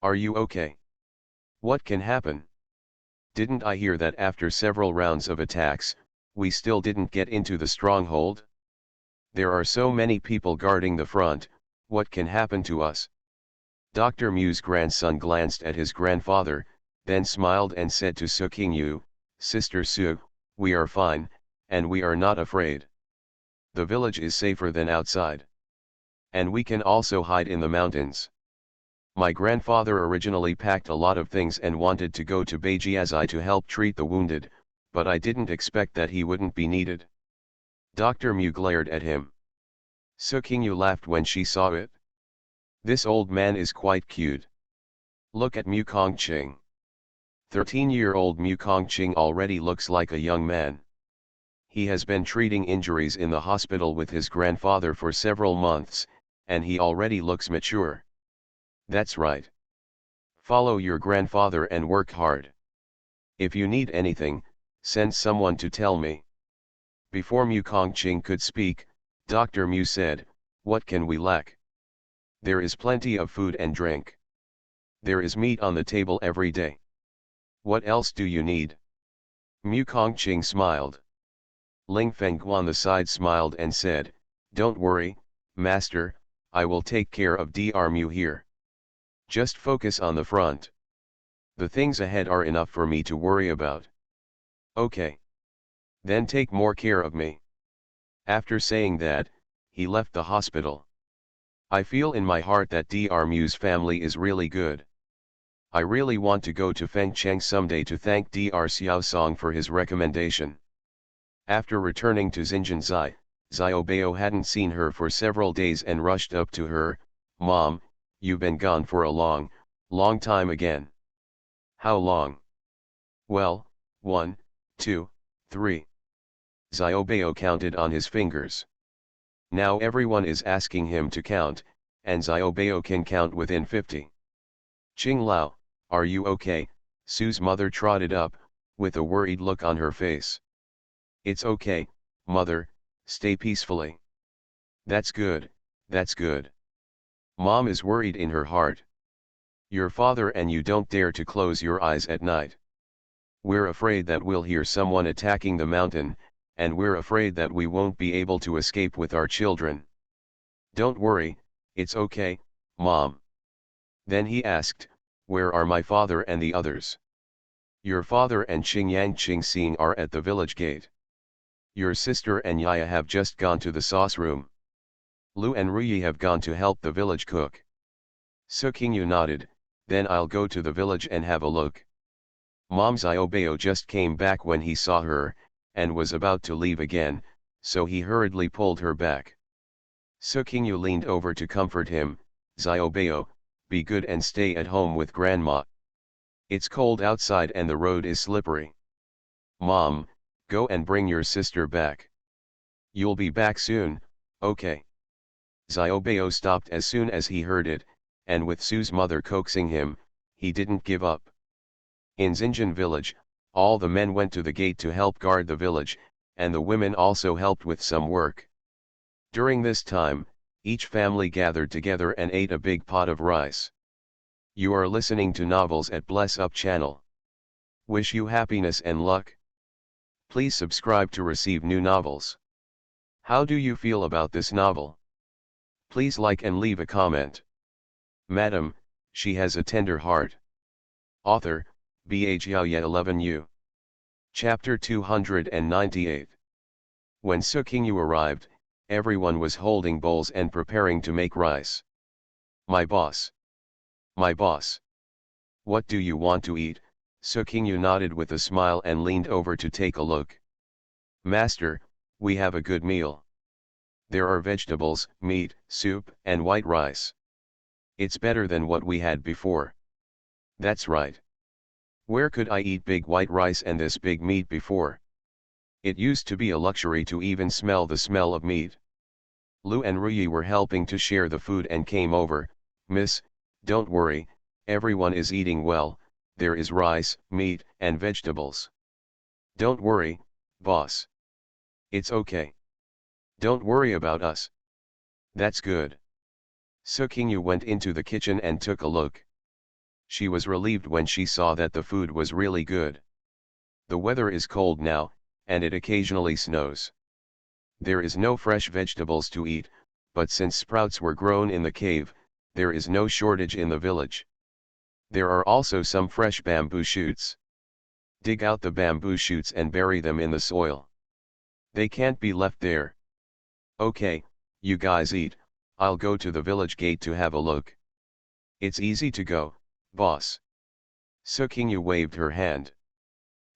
Are you okay? What can happen? Didn't I hear that after several rounds of attacks, we still didn't get into the stronghold? There are so many people guarding the front, what can happen to us? Dr. Mu's grandson glanced at his grandfather, then smiled and said to Su Qingyu, Sister Su, we are fine, and we are not afraid. The village is safer than outside. And we can also hide in the mountains. My grandfather originally packed a lot of things and wanted to go to Beijiazai to help treat the wounded, but I didn't expect that he wouldn't be needed. Dr. Mu glared at him. Su Qingyu laughed when she saw it. This old man is quite cute. Look at Mu Kongqing. 13-year-old Mu Kongqing already looks like a young man. He has been treating injuries in the hospital with his grandfather for several months, and he already looks mature. That's right. Follow your grandfather and work hard. If you need anything, send someone to tell me. Before Mu Kongqing could speak, Dr. Mu said, "What can we lack? There is plenty of food and drink. There is meat on the table every day. What else do you need?" Mu Kongqing smiled. Ling Fengguan on the side smiled and said, "Don't worry, master, I will take care of Dr. Mu here. Just focus on the front. The things ahead are enough for me to worry about." "Okay. Then take more care of me." After saying that, he left the hospital. I feel in my heart that Dr. Mu's family is really good. I really want to go to Fengcheng someday to thank Dr. Xiaosong for his recommendation. After returning to Xinjiang, Xiaobao hadn't seen her for several days and rushed up to her. "Mom, you've been gone for a long, long time again." "How long?" "Well, 1, 2, 3. Xiaobao counted on his fingers. Now everyone is asking him to count, and Xiaobao can count within 50. "Qing Lao, are you okay?" Su's mother trotted up, with a worried look on her face. "It's okay, mother, stay peacefully." "That's good, that's good." Mom is worried in her heart. "Your father and you don't dare to close your eyes at night. We're afraid that we'll hear someone attacking the mountain, and we're afraid that we won't be able to escape with our children." "Don't worry, it's okay, Mom." Then he asked, "Where are my father and the others?" "Your father and Qingyang Qingxing are at the village gate. Your sister and Yaya have just gone to the sauce room. Lu and Ruyi have gone to help the village cook." Su Qingyu nodded, "Then I'll go to the village and have a look." Mom Xiaobao just came back when he saw her, and was about to leave again, so he hurriedly pulled her back. Su Qingyu leaned over to comfort him. "Xiaobao, be good and stay at home with grandma. It's cold outside and the road is slippery. Mom, go and bring your sister back. You'll be back soon, okay?" Xiaobao stopped as soon as he heard it, and with Su's mother coaxing him, he didn't give up. In Xinjiang village, all the men went to the gate to help guard the village, and the women also helped with some work. During this time, each family gathered together and ate a big pot of rice. You are listening to Novels at Bless Up channel. Wish you happiness and luck. Please subscribe to receive new novels. How do you feel about this novel? Please like and leave a comment. Madam, she has a tender heart. Author, Bhyaoye 11U. Chapter 298. When Su Qingyu arrived, everyone was holding bowls and preparing to make rice. My boss. My boss. What do you want to eat?" Su Qingyu nodded with a smile and leaned over to take a look. "Master, we have a good meal. There are vegetables, meat, soup, and white rice. It's better than what we had before." "That's right. Where could I eat big white rice and this big meat before? It used to be a luxury to even smell the smell of meat." Lu and Ruyi were helping to share the food and came over. "Miss, don't worry, everyone is eating well, there is rice, meat, and vegetables. Don't worry, boss. It's okay. Don't worry about us." "That's good." Su Qingyu went into the kitchen and took a look. She was relieved when she saw that the food was really good. The weather is cold now, and it occasionally snows. There is no fresh vegetables to eat, but since sprouts were grown in the cave, there is no shortage in the village. There are also some fresh bamboo shoots. Dig out the bamboo shoots and bury them in the soil. They can't be left there. "Okay, you guys eat, I'll go to the village gate to have a look." "It's easy to go, boss." Su Qingyu waved her hand.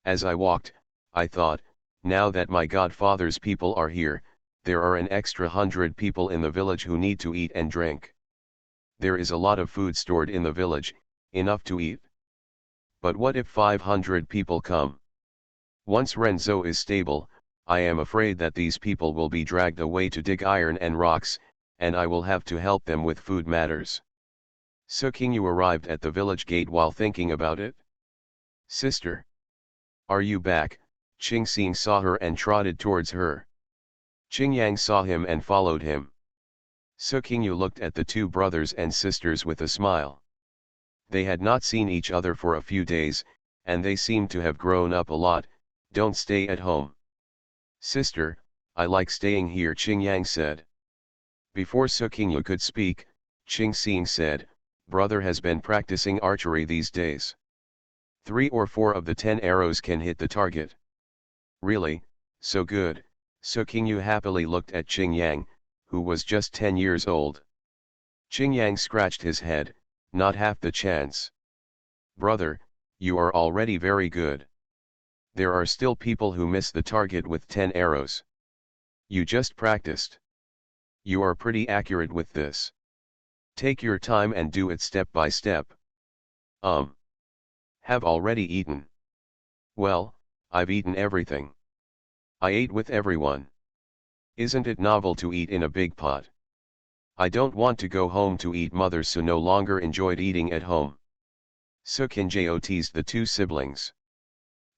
"As I walked, I thought, now that my godfather's people are here, there are an extra 100 people in the village who need to eat and drink. There is a lot of food stored in the village, enough to eat. But what if 500 people come? Once Renzo is stable, I am afraid that these people will be dragged away to dig iron and rocks, and I will have to help them with food matters. Sukingyu arrived at the village gate while thinking about it. Sister, are you back? Qingxing saw her and trotted towards her. Qingyang saw him and followed him. Sukingyu looked at the two brothers and sisters with a smile. They had not seen each other for a few days, and they seemed to have grown up a lot. Don't stay at home. Sister, I like staying here, Qingyang said. Before Sukingyu could speak, Qingxing said, brother has been practicing archery these days. 3 or 4 of the 10 arrows can hit the target. Really, so good. Sukingyu happily looked at Qingyang, who was just 10 years old. Qingyang scratched his head, not half the chance. Brother, you are already very good. There are still people who miss the target with 10 arrows. You just practiced. You are pretty accurate with this. Take your time and do it step by step. Have already eaten. Well, I've eaten everything. I ate with everyone. Isn't it novel to eat in a big pot? I don't want to go home to eat. Mother Su no longer enjoyed eating at home. Sukinjo teased the two siblings.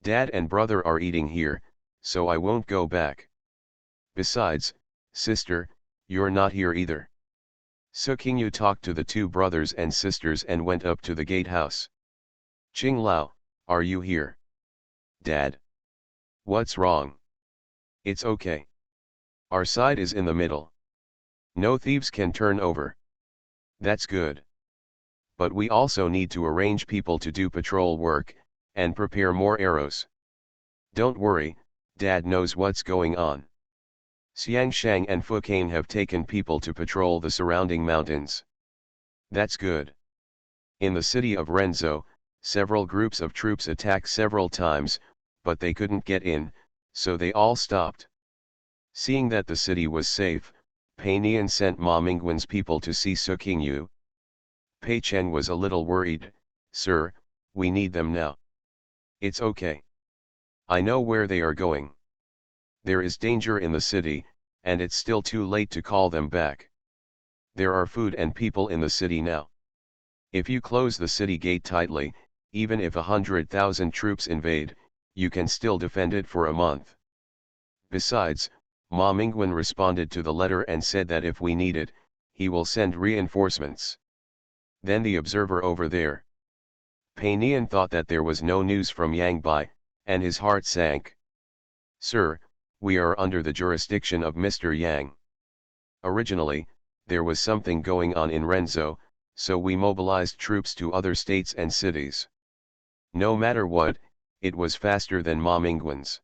Dad and brother are eating here, so I won't go back. Besides, sister, you're not here either. Sukingyu talked to the two brothers and sisters and went up to the gatehouse. Qing Lao, are you here? Dad. What's wrong? It's okay. Our side is in the middle. No thieves can turn over. That's good. But we also need to arrange people to do patrol work, and prepare more arrows. Don't worry, Dad knows what's going on. Xiangshang and Fukane have taken people to patrol the surrounding mountains. That's good. In the city of Renzo, several groups of troops attacked several times, but they couldn't get in, so they all stopped. Seeing that the city was safe, Pei Nian sent Ma Mingwen's people to see Sukingyu. Pei Chen was a little worried. Sir, we need them now. It's okay. I know where they are going. There is danger in the city, and it's still too late to call them back. There are food and people in the city now. If you close the city gate tightly, even if 100,000 troops invade, you can still defend it for a month. Besides, Ma Mingwen responded to the letter and said that if we need it, he will send reinforcements. Then the observer over there. Pei Nian thought that there was no news from Yang Bai, and his heart sank. Sir, we are under the jurisdiction of Mr. Yang. Originally, there was something going on in Renzo, so we mobilized troops to other states and cities. No matter what, it was faster than Ma Mingwen's.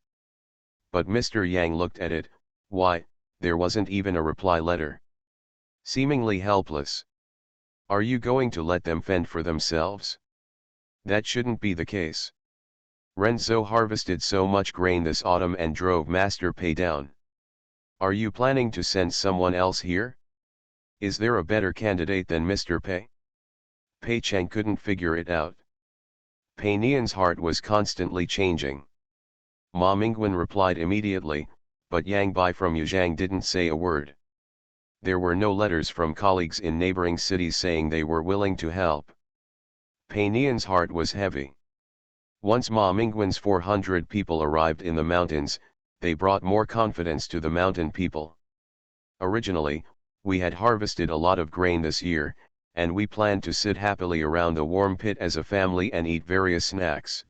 But Mr. Yang looked at it. Why, there wasn't even a reply letter. Seemingly helpless. Are you going to let them fend for themselves? That shouldn't be the case. Renzo harvested so much grain this autumn and drove Master Pei down. Are you planning to send someone else here? Is there a better candidate than Mr. Pei? Pei Cheng couldn't figure it out. Pei Nian's heart was constantly changing. Ma Mingwen replied immediately, but Yang Bai from Yuzhang didn't say a word. There were no letters from colleagues in neighboring cities saying they were willing to help. Pei Nian's heart was heavy. Once Ma Mingwen's 400 people arrived in the mountains, they brought more confidence to the mountain people. Originally, we had harvested a lot of grain this year, and we planned to sit happily around the warm pit as a family and eat various snacks.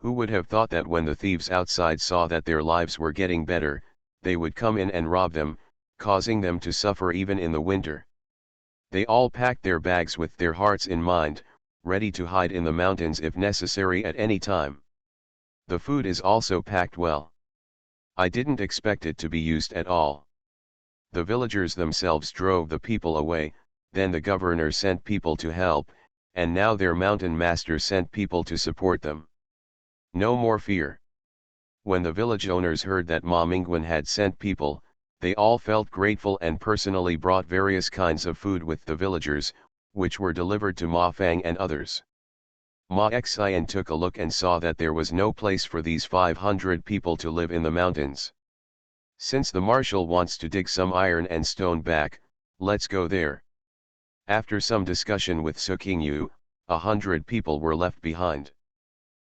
Who would have thought that when the thieves outside saw that their lives were getting better, they would come in and rob them, causing them to suffer even in the winter. They all packed their bags with their hearts in mind, ready to hide in the mountains if necessary at any time. The food is also packed well. I didn't expect it to be used at all. The villagers themselves drove the people away, then the governor sent people to help, and now their mountain master sent people to support them. No more fear. When the village owners heard that Ma Mingwen had sent people, they all felt grateful and personally brought various kinds of food with the villagers, which were delivered to Ma Fang and others. Ma Xian took a look and saw that there was no place for these 500 people to live in the mountains. Since the marshal wants to dig some iron and stone back, let's go there. After some discussion with Su Qingyu, 100 people were left behind.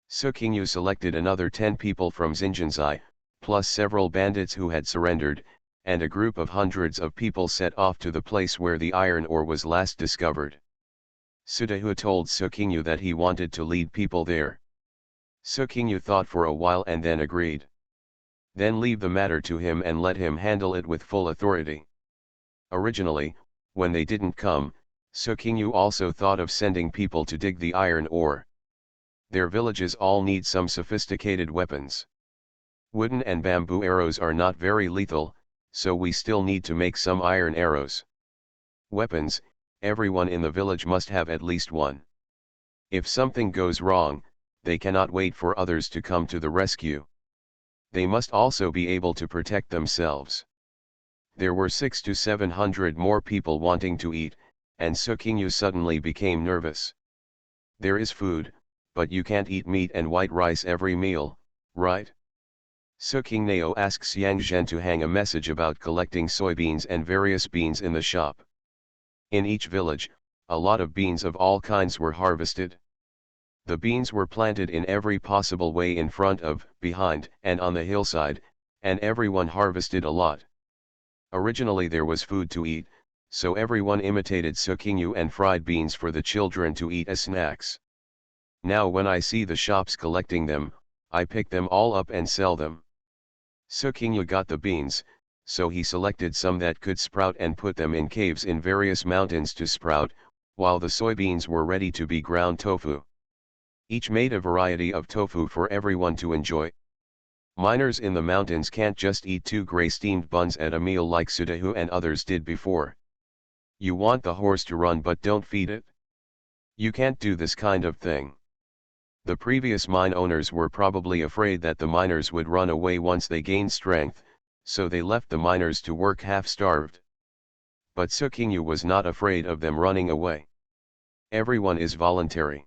Su Qingyu selected another 10 people from Xinjianzai, plus several bandits who had surrendered, and a group of hundreds of people set off to the place where the iron ore was last discovered. Su Dehu told Su Qingyu that he wanted to lead people there. Su Qingyu thought for a while and then agreed. Then leave the matter to him and let him handle it with full authority. Originally, when they didn't come, Su Qingyu also thought of sending people to dig the iron ore. Their villages all need some sophisticated weapons. Wooden and bamboo arrows are not very lethal, so we still need to make some iron arrows. Weapons, everyone in the village must have at least one. If something goes wrong, they cannot wait for others to come to the rescue. They must also be able to protect themselves. There were 600 to 700 more people wanting to eat, and Su Qingyu suddenly became nervous. There is food, but you can't eat meat and white rice every meal, right? Su Qingyu asks Yang Zhen to hang a message about collecting soybeans and various beans in the shop. In each village, a lot of beans of all kinds were harvested. The beans were planted in every possible way in front of, behind, and on the hillside, and everyone harvested a lot. Originally there was food to eat, so everyone imitated Su Qingyu and fried beans for the children to eat as snacks. Now when I see the shops collecting them, I pick them all up and sell them. Su Qingyu got the beans, so he selected some that could sprout and put them in caves in various mountains to sprout, while the soybeans were ready to be ground tofu. Each made a variety of tofu for everyone to enjoy. Miners in the mountains can't just eat 2 gray steamed buns at a meal like Su Dehu and others did before. You want the horse to run but don't feed it? You can't do this kind of thing. The previous mine owners were probably afraid that the miners would run away once they gained strength, so they left the miners to work half-starved. But Su Qingyu was not afraid of them running away. Everyone is voluntary.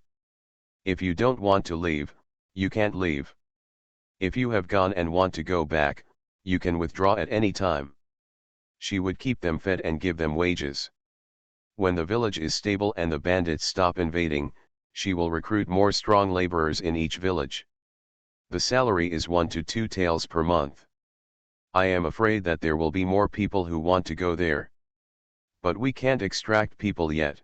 If you don't want to leave, you can't leave. If you have gone and want to go back, you can withdraw at any time. She would keep them fed and give them wages. When the village is stable and the bandits stop invading, she will recruit more strong laborers in each village. The salary is 1 to 2 taels per month. I am afraid that there will be more people who want to go there. But we can't extract people yet.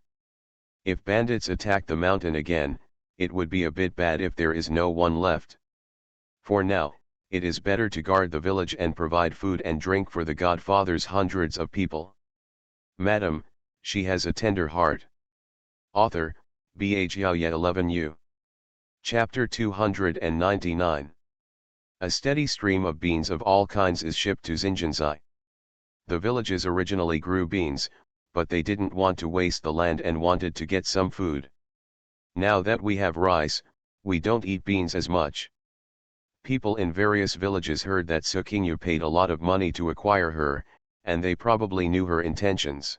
If bandits attack the mountain again, it would be a bit bad if there is no one left. For now, it is better to guard the village and provide food and drink for the godfather's hundreds of people. Madam, she has a tender heart. Author, Bha Xiaoye 11U. Chapter 299. A steady stream of beans of all kinds is shipped to Xinjianzai. The villages originally grew beans, but they didn't want to waste the land and wanted to get some food. Now that we have rice, we don't eat beans as much. People in various villages heard that Su Qingyu paid a lot of money to acquire her, and they probably knew her intentions.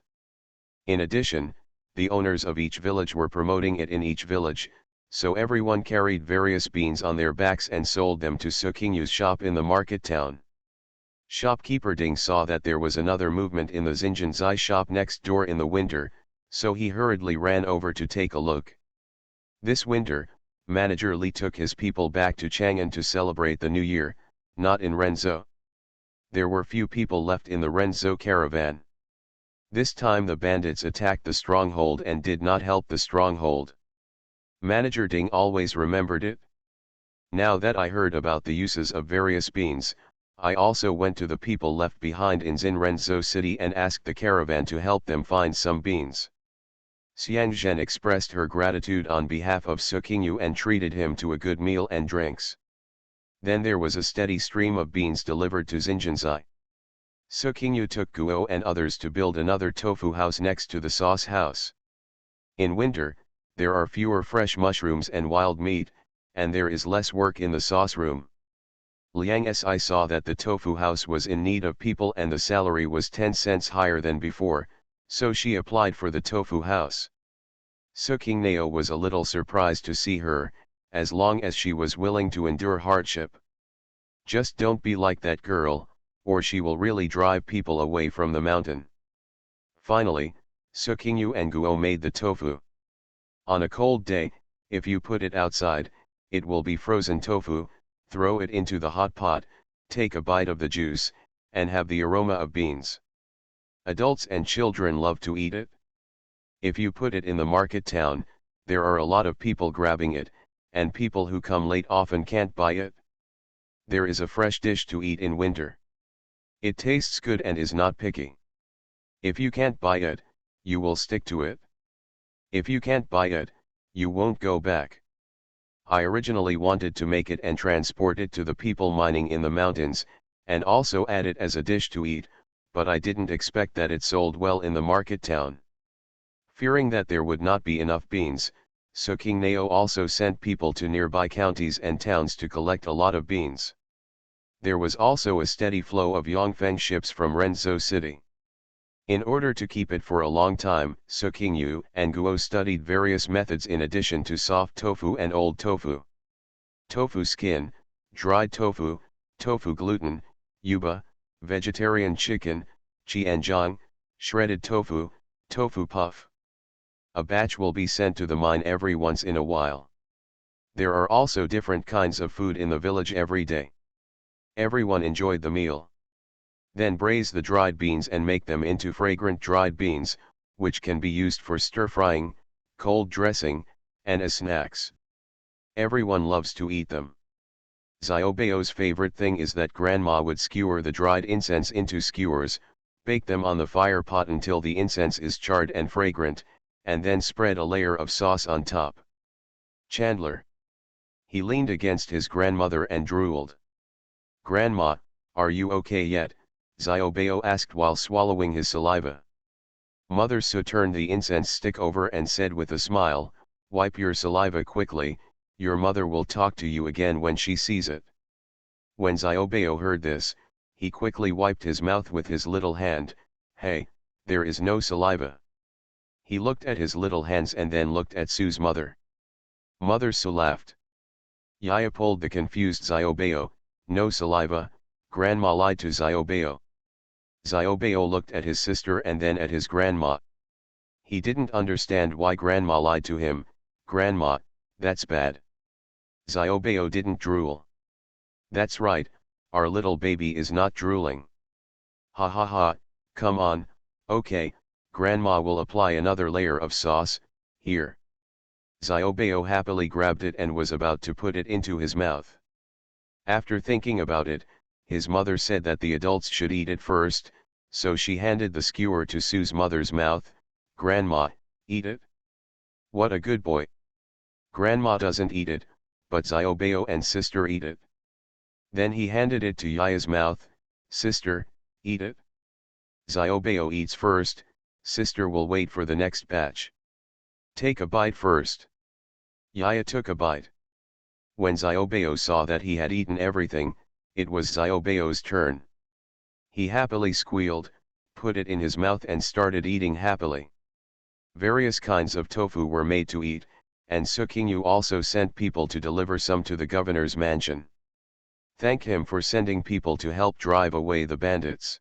In addition, the owners of each village were promoting it in each village, so everyone carried various beans on their backs and sold them to Su Qingyu's shop in the market town. Shopkeeper Ding saw that there was another movement in the Xinjianzai shop next door in the winter, so he hurriedly ran over to take a look. This winter, Manager Li took his people back to Chang'an to celebrate the new year, not in Renzhou. There were few people left in the Renzhou caravan. This time the bandits attacked the stronghold and did not help the stronghold. Manager Ding always remembered it. Now that I heard about the uses of various beans, I also went to the people left behind in Xinrenzhou city and asked the caravan to help them find some beans. Xiang Zhen expressed her gratitude on behalf of Su Qingyu and treated him to a good meal and drinks. Then there was a steady stream of beans delivered to Xinjianzai. Su Qingyu took Guo and others to build another tofu house next to the sauce house. In winter, there are fewer fresh mushrooms and wild meat, and there is less work in the sauce room. Liang Si saw that the tofu house was in need of people and the salary was 10 cents higher than before, so she applied for the tofu house. Sukingnao was a little surprised to see her, as long as she was willing to endure hardship. Just don't be like that girl, or she will really drive people away from the mountain. Finally, Sukingyu and Guo made the tofu. On a cold day, if you put it outside, it will be frozen tofu. Throw it into the hot pot, take a bite of the juice, and have the aroma of beans. Adults and children love to eat it. If you put it in the market town, there are a lot of people grabbing it, and people who come late often can't buy it. There is a fresh dish to eat in winter. It tastes good and is not picky. If you can't buy it, you will stick to it. If you can't buy it, you won't go back. I originally wanted to make it and transport it to the people mining in the mountains, and also add it as a dish to eat, but I didn't expect that it sold well in the market town. Fearing that there would not be enough beans, Sukingnao also sent people to nearby counties and towns to collect a lot of beans. There was also a steady flow of Yongfeng ships from Renzhou City. In order to keep it for a long time, Sukingyu and Guo studied various methods in addition to soft tofu and old tofu. Tofu skin, dried tofu, tofu gluten, yuba, vegetarian chicken, qianjiang, shredded tofu, tofu puff. A batch will be sent to the mine every once in a while. There are also different kinds of food in the village every day. Everyone enjoyed the meal. Then braise the dried beans and make them into fragrant dried beans, which can be used for stir-frying, cold dressing, and as snacks. Everyone loves to eat them. Xiaobeo's favorite thing is that grandma would skewer the dried incense into skewers, bake them on the fire pot until the incense is charred and fragrant, and then spread a layer of sauce on top. Chandler. He leaned against his grandmother and drooled. "Grandma, are you okay yet?" Xiaobeo asked while swallowing his saliva. Mother Su turned the incense stick over and said with a smile, "Wipe your saliva quickly, your mother will talk to you again when she sees it." When Xiaobeo heard this, he quickly wiped his mouth with his little hand. "Hey, there is no saliva." He looked at his little hands and then looked at Su's mother. Mother Su laughed. Yaya pulled the confused Xiaobeo. "No saliva, grandma lied to Xiaobeo." Xiaobeo looked at his sister and then at his grandma. He didn't understand why grandma lied to him. "Grandma, that's bad." Xiaobeo didn't drool. "That's right, our little baby is not drooling." "Ha ha ha, come on, okay, grandma will apply another layer of sauce, here." Xiaobeo happily grabbed it and was about to put it into his mouth. After thinking about it, his mother said that the adults should eat it first, so she handed the skewer to Su's mother's mouth. "Grandma, eat it." "What a good boy." Grandma doesn't eat it, but Xiaobeo and sister eat it. Then he handed it to Yaya's mouth. "Sister, eat it." Xiaobeo eats first, sister will wait for the next batch. "Take a bite first." Yaya took a bite. When Xiaobeo saw that he had eaten everything, it was Xiaobeo's turn. He happily squealed, put it in his mouth and started eating happily. Various kinds of tofu were made to eat, and Sukingyu also sent people to deliver some to the governor's mansion. Thank him for sending people to help drive away the bandits.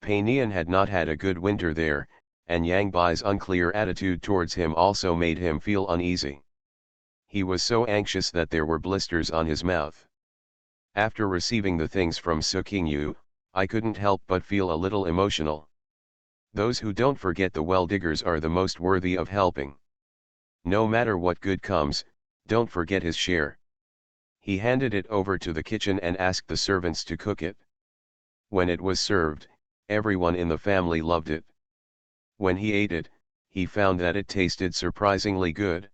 Painian had not had a good winter there, and Yang Bai's unclear attitude towards him also made him feel uneasy. He was so anxious that there were blisters on his mouth. After receiving the things from Sukingyu, I couldn't help but feel a little emotional. Those who don't forget the well-diggers are the most worthy of helping. No matter what good comes, don't forget his share. He handed it over to the kitchen and asked the servants to cook it. When it was served, everyone in the family loved it. When he ate it, he found that it tasted surprisingly good.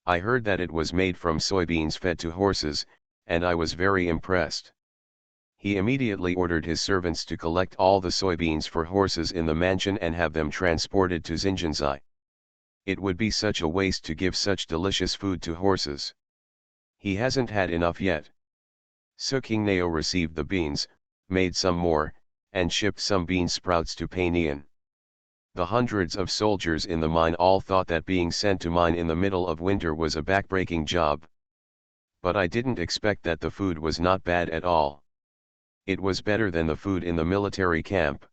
I heard that it was made from soybeans fed to horses, and I was very impressed. He immediately ordered his servants to collect all the soybeans for horses in the mansion and have them transported to Xinjianzai. It would be such a waste to give such delicious food to horses. He hasn't had enough yet. Sukingyo received the beans, made some more, and shipped some bean sprouts to Painian. The hundreds of soldiers in the mine all thought that being sent to mine in the middle of winter was a backbreaking job. But I didn't expect that the food was not bad at all. It was better than the food in the military camp.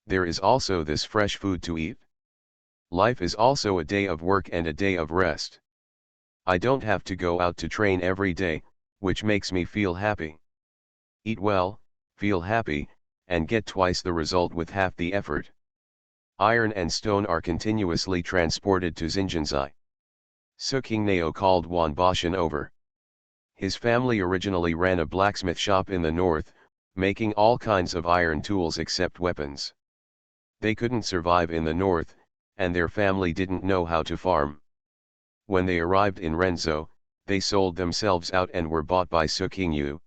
There is also this fresh food to eat. Life is also a day of work and a day of rest. I don't have to go out to train every day, which makes me feel happy. Eat well, feel happy, and get twice the result with half the effort. Iron and stone are continuously transported to Xinjiang. Suking Nao called Wan Bashan over. His family originally ran a blacksmith shop in the north, making all kinds of iron tools except weapons. They couldn't survive in the north, and their family didn't know how to farm. When they arrived in Renzhou, they sold themselves out and were bought by Suking Yu.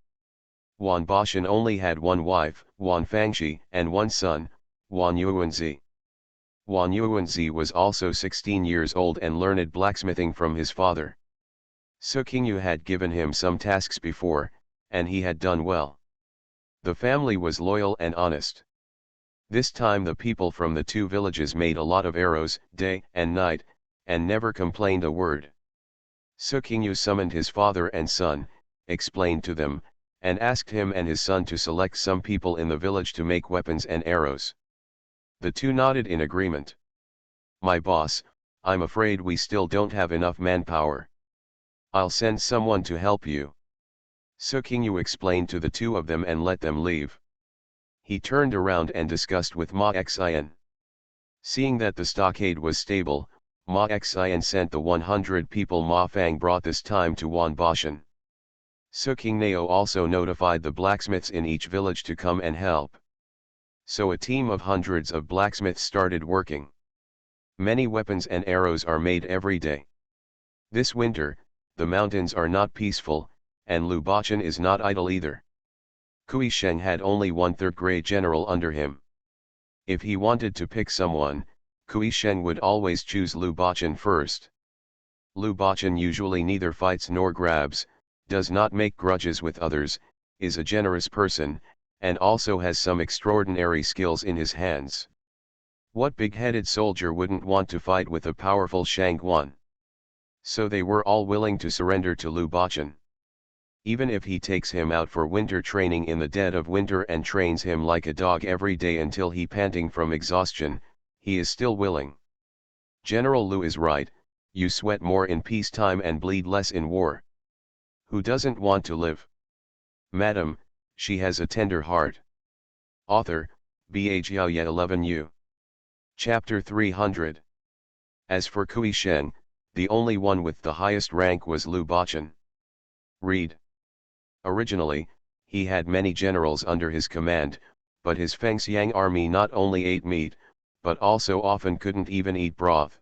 Wan Bashan only had one wife, Wan Fangxi, and one son, Wan Yuanzi. Wan Yuanzi was also 16 years old and learned blacksmithing from his father. Suking Yu had given him some tasks before, and he had done well. The family was loyal and honest. This time the people from the two villages made a lot of arrows, day and night, and never complained a word. Suking Yu summoned his father and son, explained to them, and asked him and his son to select some people in the village to make weapons and arrows. The two nodded in agreement. "My boss, I'm afraid we still don't have enough manpower. I'll send someone to help you." Suking Yu explained to the two of them and let them leave. He turned around and discussed with Ma Xian. Seeing that the stockade was stable, Ma Xian sent the 100 people Ma Fang brought this time to Wan Bashan. Suking Nao also notified the blacksmiths in each village to come and help. So a team of hundreds of blacksmiths started working. Many weapons and arrows are made every day. This winter, the mountains are not peaceful, and Lu Bachan is not idle either. Kui Sheng had only one third-grade general under him. If he wanted to pick someone, Kui Sheng would always choose Lu Bachan first. Lu Bachan usually neither fights nor grabs, does not make grudges with others, is a generous person, and also has some extraordinary skills in his hands. What big-headed soldier wouldn't want to fight with a powerful Shangguan? So they were all willing to surrender to Lu Bachan. Even if he takes him out for winter training in the dead of winter and trains him like a dog every day until he panting from exhaustion, he is still willing. General Lu is right, you sweat more in peacetime and bleed less in war. Who doesn't want to live? Madam, she has a tender heart. Author, Bhao 11U. Chapter 300. As for Kui Sheng, the only one with the highest rank was Lu Bachan. Read. Originally, he had many generals under his command, but his Fengxiang army not only ate meat, but also often couldn't even eat broth.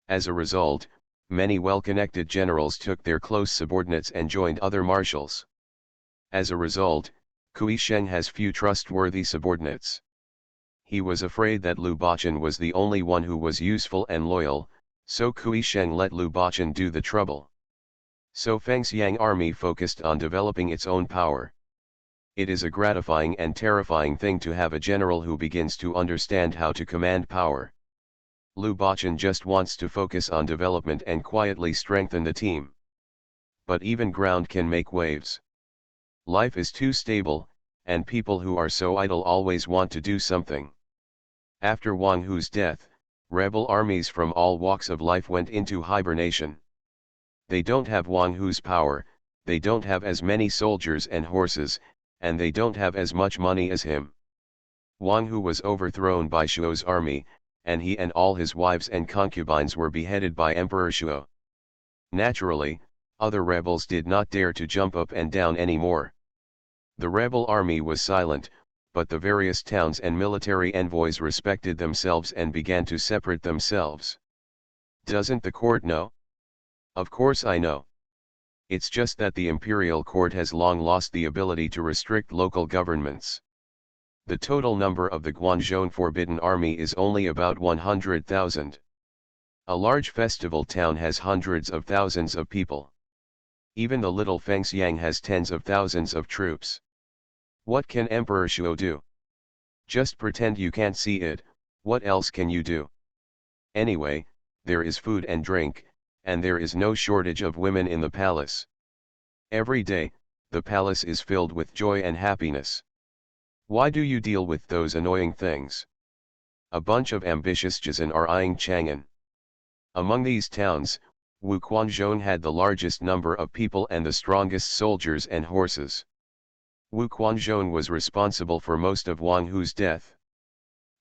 As a result, many well-connected generals took their close subordinates and joined other marshals. As a result, Kui Sheng has few trustworthy subordinates. He was afraid that Lu Bachan was the only one who was useful and loyal, so Kui Sheng let Lu Bachan do the trouble. So Fengxiang army focused on developing its own power. It is a gratifying and terrifying thing to have a general who begins to understand how to command power. Lu Bachan just wants to focus on development and quietly strengthen the team. But even ground can make waves. Life is too stable, and people who are so idle always want to do something. After Wang Hu's death, rebel armies from all walks of life went into hibernation. They don't have Wang Hu's power, they don't have as many soldiers and horses, and they don't have as much money as him. Wang Hu was overthrown by Shuo's army, and he and all his wives and concubines were beheaded by Emperor Shuo. Naturally, other rebels did not dare to jump up and down anymore. The rebel army was silent, but the various towns and military envoys respected themselves and began to separate themselves. Doesn't the court know? Of course I know. It's just that the imperial court has long lost the ability to restrict local governments. The total number of the Guanzhou Forbidden Army is only about 100,000. A large festival town has hundreds of thousands of people. Even the little Fengxiang has tens of thousands of troops. What can Emperor Shuo do? Just pretend you can't see it, What else can you do? Anyway, there is food and drink, and there is no shortage of women in the palace. Every day, the palace is filled with joy and happiness. Why do you deal with those annoying things? A bunch of ambitious Jizan are eyeing Chang'an. Among these towns, Wu Quanzhong had the largest number of people and the strongest soldiers and horses. Wu Quanzhong was responsible for most of Wang Hu's death.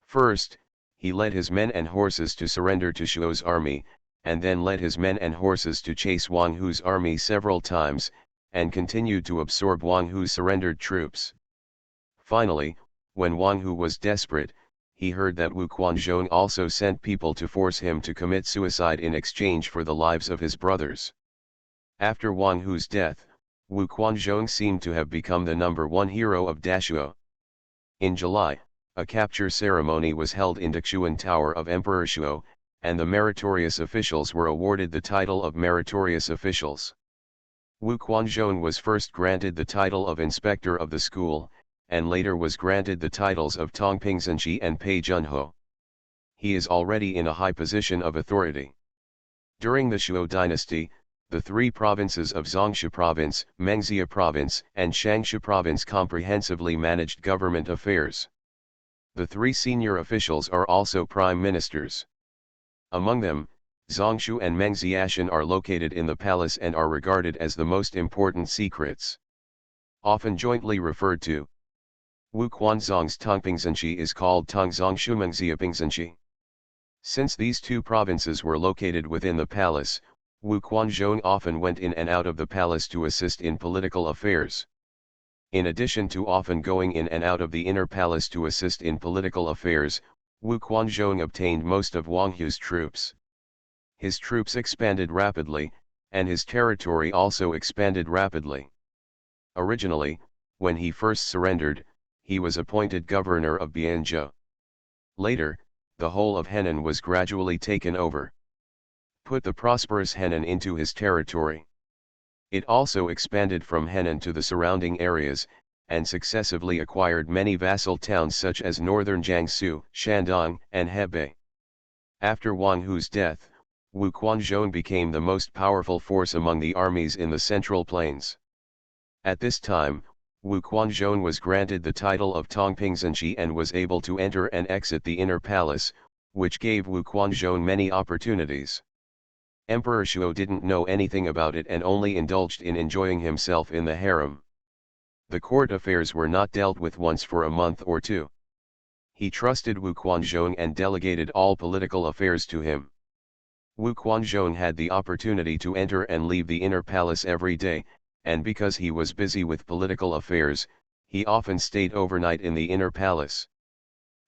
First, he led his men and horses to surrender to Shuo's army, and then led his men and horses to chase Wang Hu's army several times, and continued to absorb Wang Hu's surrendered troops. Finally, when Wang Hu was desperate, he heard that Wu Quanzhong also sent people to force him to commit suicide in exchange for the lives of his brothers. After Wang Hu's death, Wu Quanzhong seemed to have become the #1 hero of Dashuo. In July, a capture ceremony was held in Daxuan Tower of Emperor Shuo, and the meritorious officials were awarded the title of meritorious officials. Wu Quanzhong was first granted the title of inspector of the school, and later was granted the titles of Tongpingzhenqi and Pei Junho. He is already in a high position of authority. During the Shuo dynasty, the three provinces of Zhongshu Province, Mengxia Province, and Shangshu Province comprehensively managed government affairs. The three senior officials are also prime ministers. Among them, Zhongshu and Mengxiashan are located in the palace and are regarded as the most important secrets. Often jointly referred to. Wu Quanzhong's Tongpingzhenqi is called Tongzhongshu Mengxiapingzhenqi. Since these two provinces were located within the palace, Wu Quanzhong often went in and out of the palace to assist in political affairs. In addition to often going in and out of the inner palace to assist in political affairs, Wu Quanzhong obtained most of Wang Hu's troops. His troops expanded rapidly, and his territory also expanded rapidly. Originally, when he first surrendered, he was appointed governor of Bianzhou. Later, the whole of Henan was gradually taken over. Put the prosperous Henan into his territory. It also expanded from Henan to the surrounding areas, and successively acquired many vassal towns such as northern Jiangsu, Shandong, and Hebei. After Wang Hu's death, Wu Quanzhong became the most powerful force among the armies in the Central Plains. At this time, Wu Quanzhong was granted the title of Tongpingzhenqi and was able to enter and exit the inner palace, which gave Wu Quanzhong many opportunities. Emperor Shuo didn't know anything about it and only indulged in enjoying himself in the harem. The court affairs were not dealt with once for a month or two. He trusted Wu Quanzhong and delegated all political affairs to him. Wu Quanzhong had the opportunity to enter and leave the inner palace every day, and because he was busy with political affairs, he often stayed overnight in the inner palace.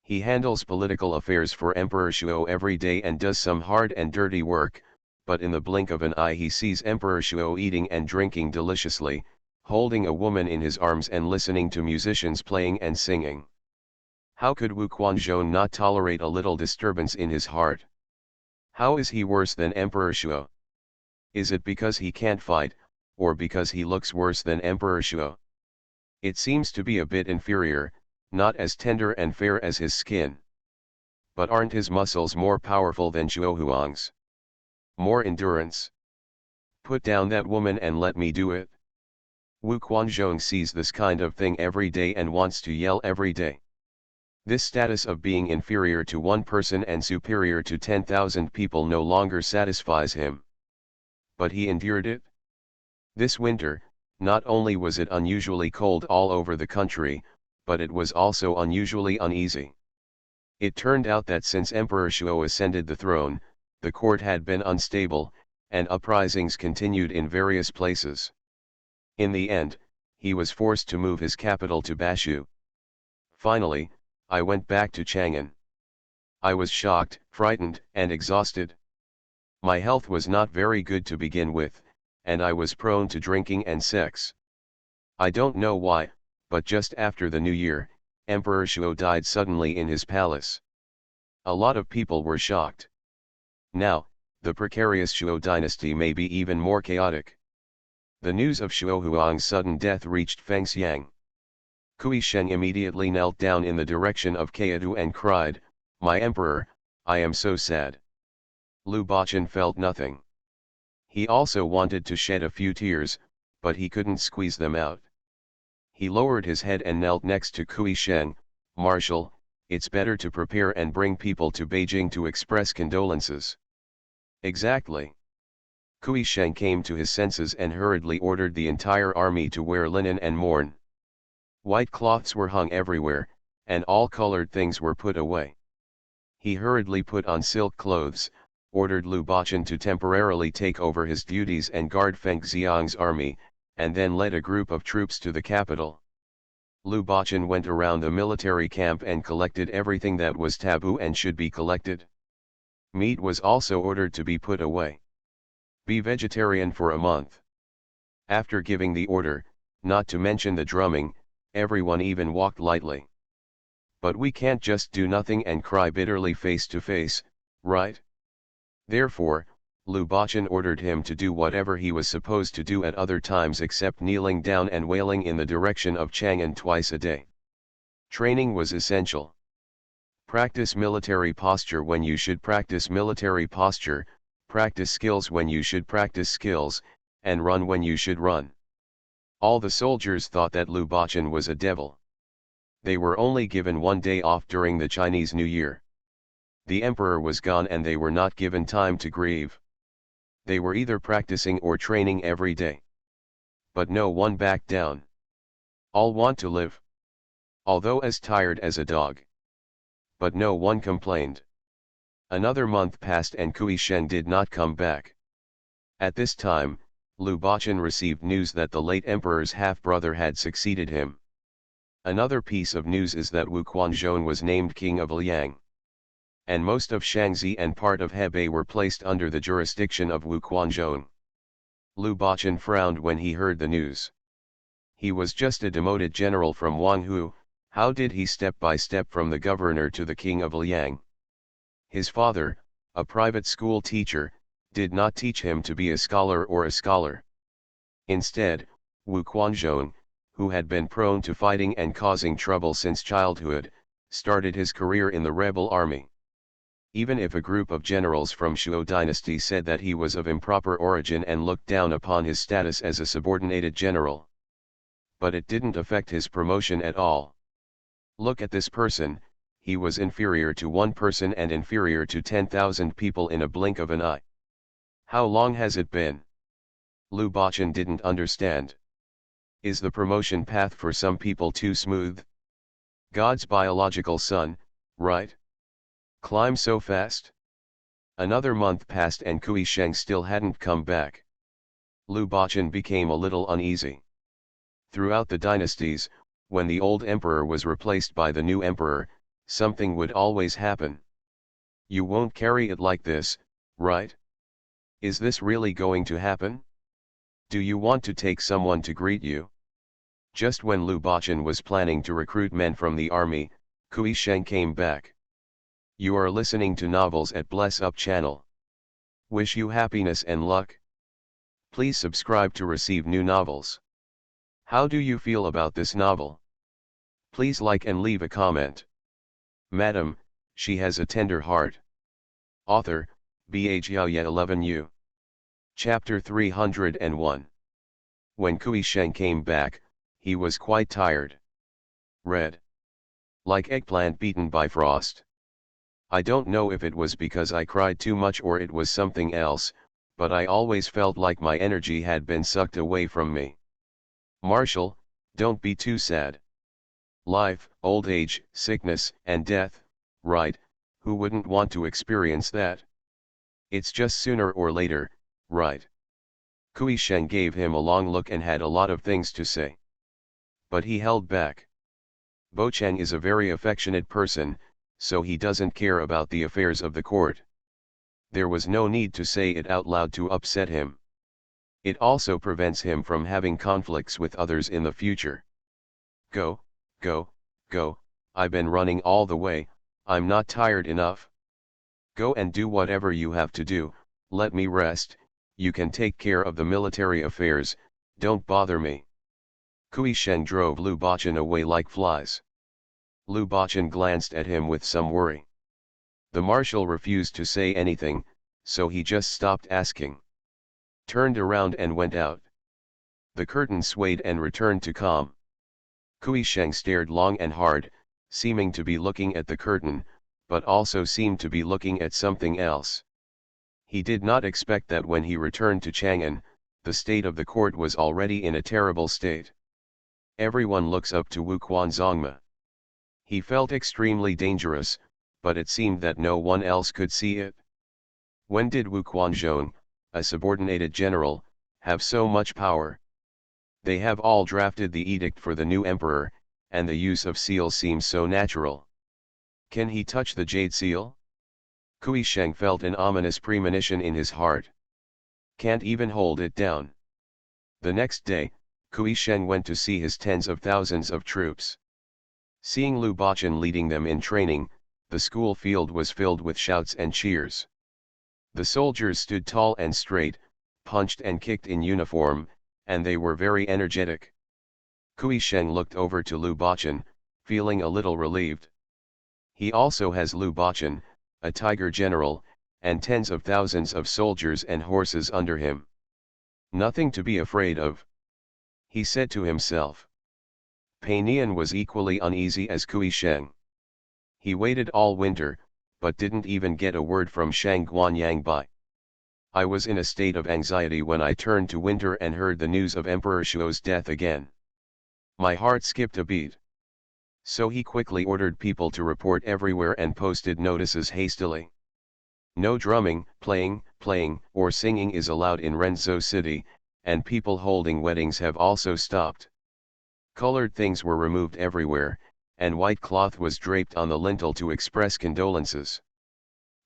He handles political affairs for Emperor Shuo every day and does some hard and dirty work, but in the blink of an eye he sees Emperor Shuo eating and drinking deliciously, holding a woman in his arms and listening to musicians playing and singing. How could Wu Quanzhong not tolerate a little disturbance in his heart? How is he worse than Emperor Shuo? Is it because he can't fight, or because he looks worse than Emperor Shuo? It seems to be a bit inferior, not as tender and fair as his skin. But aren't his muscles more powerful than Shuo Huang's? More endurance? Put down that woman and let me do it. Wu Quanzhong sees this kind of thing every day and wants to yell every day. This status of being inferior to one person and superior to 10,000 people no longer satisfies him. But he endured it. This winter, not only was it unusually cold all over the country, but it was also unusually uneasy. It turned out that since Emperor Shuo ascended the throne, the court had been unstable, and uprisings continued in various places. In the end, he was forced to move his capital to Bashu. Finally, I went back to Chang'an. I was shocked, frightened, and exhausted. My health was not very good to begin with, and I was prone to drinking and sex. I don't know why, but just after the new year, Emperor Shuo died suddenly in his palace. A lot of people were shocked. Now, the precarious Shuo dynasty may be even more chaotic. The news of Shuo Huang's sudden death reached Fengxiang. Kui Sheng immediately knelt down in the direction of Kaidu and cried, My emperor, I am so sad. Lu Baqin felt nothing. He also wanted to shed a few tears, but he couldn't squeeze them out. He lowered his head and knelt next to Kui Sheng. Marshal, it's better to prepare and bring people to Beijing to express condolences. Exactly. Kui Sheng came to his senses and hurriedly ordered the entire army to wear linen and mourn. White cloths were hung everywhere, and all colored things were put away. He hurriedly put on silk clothes, ordered Lu Baqin to temporarily take over his duties and guard Feng Xiang's army, and then led a group of troops to the capital. Lu Baqin went around the military camp and collected everything that was taboo and should be collected. Meat was also ordered to be put away. Be vegetarian for a month. After giving the order, not to mention the drumming, everyone even walked lightly. But we can't just do nothing and cry bitterly face to face, right? Therefore, Lu Baqin ordered him to do whatever he was supposed to do at other times except kneeling down and wailing in the direction of Chang'an twice a day. Training was essential. Practice military posture when you should practice military posture, practice skills when you should practice skills, and run when you should run. All the soldiers thought that Lu Baqin was a devil. They were only given one day off during the Chinese New Year. The emperor was gone and they were not given time to grieve. They were either practicing or training every day. But no one backed down. All want to live. Although as tired as a dog. But no one complained. Another month passed and Kui Sheng did not come back. At this time, Lu Baqin received news that the late emperor's half-brother had succeeded him. Another piece of news is that Wu Quanzhong was named king of Liang. And most of Shaanxi and part of Hebei were placed under the jurisdiction of Wu Quanzhong. Lu Baqin frowned when he heard the news. He was just a demoted general from Wanghu. How did he step by step from the governor to the king of Liang? His father, a private school teacher, did not teach him to be a scholar or a scholar. Instead, Wu Quanzhong, who had been prone to fighting and causing trouble since childhood, started his career in the rebel army. Even if a group of generals from Shuo dynasty said that he was of improper origin and looked down upon his status as a subordinated general. But it didn't affect his promotion at all. Look at this person, he was inferior to one person and inferior to 10,000 people in a blink of an eye. How long has it been? Lu Baqin didn't understand. Is the promotion path for some people too smooth? God's biological son, right? Climb so fast? Another month passed and Kui Sheng still hadn't come back. Lu Baqin became a little uneasy. Throughout the dynasties, when the old emperor was replaced by the new emperor, something would always happen. You won't carry it like this, right? Is this really going to happen? Do you want to take someone to greet you? Just when Lu Baqin was planning to recruit men from the army, Kui Sheng came back. You are listening to novels at Bless Up channel. Wish you happiness and luck. Please subscribe to receive new novels. How do you feel about this novel? Please like and leave a comment. Madam, she has a tender heart. Author, Bhaya 11U. Chapter 301. When Kui Sheng came back, he was quite tired. Red. Like eggplant beaten by frost. I don't know if it was because I cried too much or it was something else, but I always felt like my energy had been sucked away from me. Marshal, don't be too sad. Life, old age, sickness, and death, right, who wouldn't want to experience that? It's just sooner or later, right? Kui Sheng gave him a long look and had a lot of things to say. But he held back. Bo Cheng is a very affectionate person, so he doesn't care about the affairs of the court. There was no need to say it out loud to upset him. It also prevents him from having conflicts with others in the future. Go, go, go, I've been running all the way, I'm not tired enough. Go and do whatever you have to do, let me rest, you can take care of the military affairs, don't bother me. Kui Sheng drove Lu Baqin away like flies. Lu Baqin glanced at him with some worry. The marshal refused to say anything, so he just stopped asking. Turned around and went out. The curtain swayed and returned to calm. Kui Sheng stared long and hard, seeming to be looking at the curtain, but also seemed to be looking at something else. He did not expect that when he returned to Chang'an, the state of the court was already in a terrible state. Everyone looks up to Wu Quanzongma. He felt extremely dangerous, but it seemed that no one else could see it. When did Wu Quanzhong, a subordinated general, have so much power? They have all drafted the edict for the new emperor, and the use of seals seems so natural. Can he touch the jade seal? Kui Sheng felt an ominous premonition in his heart. Can't even hold it down. The next day, Kui Sheng went to see his tens of thousands of troops. Seeing Lu Bachan leading them in training, the school field was filled with shouts and cheers. The soldiers stood tall and straight, punched and kicked in uniform, and they were very energetic. Kui Sheng looked over to Lu Bachan, feeling a little relieved. He also has Lu Bachan, a tiger general, and tens of thousands of soldiers and horses under him. Nothing to be afraid of, he said to himself. Painian was equally uneasy as Kui Sheng. He waited all winter, but didn't even get a word from Shang Guanyang Bai. I was in a state of anxiety when I turned to winter and heard the news of Emperor Shuo's death again. My heart skipped a beat. So he quickly ordered people to report everywhere and posted notices hastily. No drumming, playing, or singing is allowed in Renzhou City, and people holding weddings have also stopped. Colored things were removed everywhere, and white cloth was draped on the lintel to express condolences.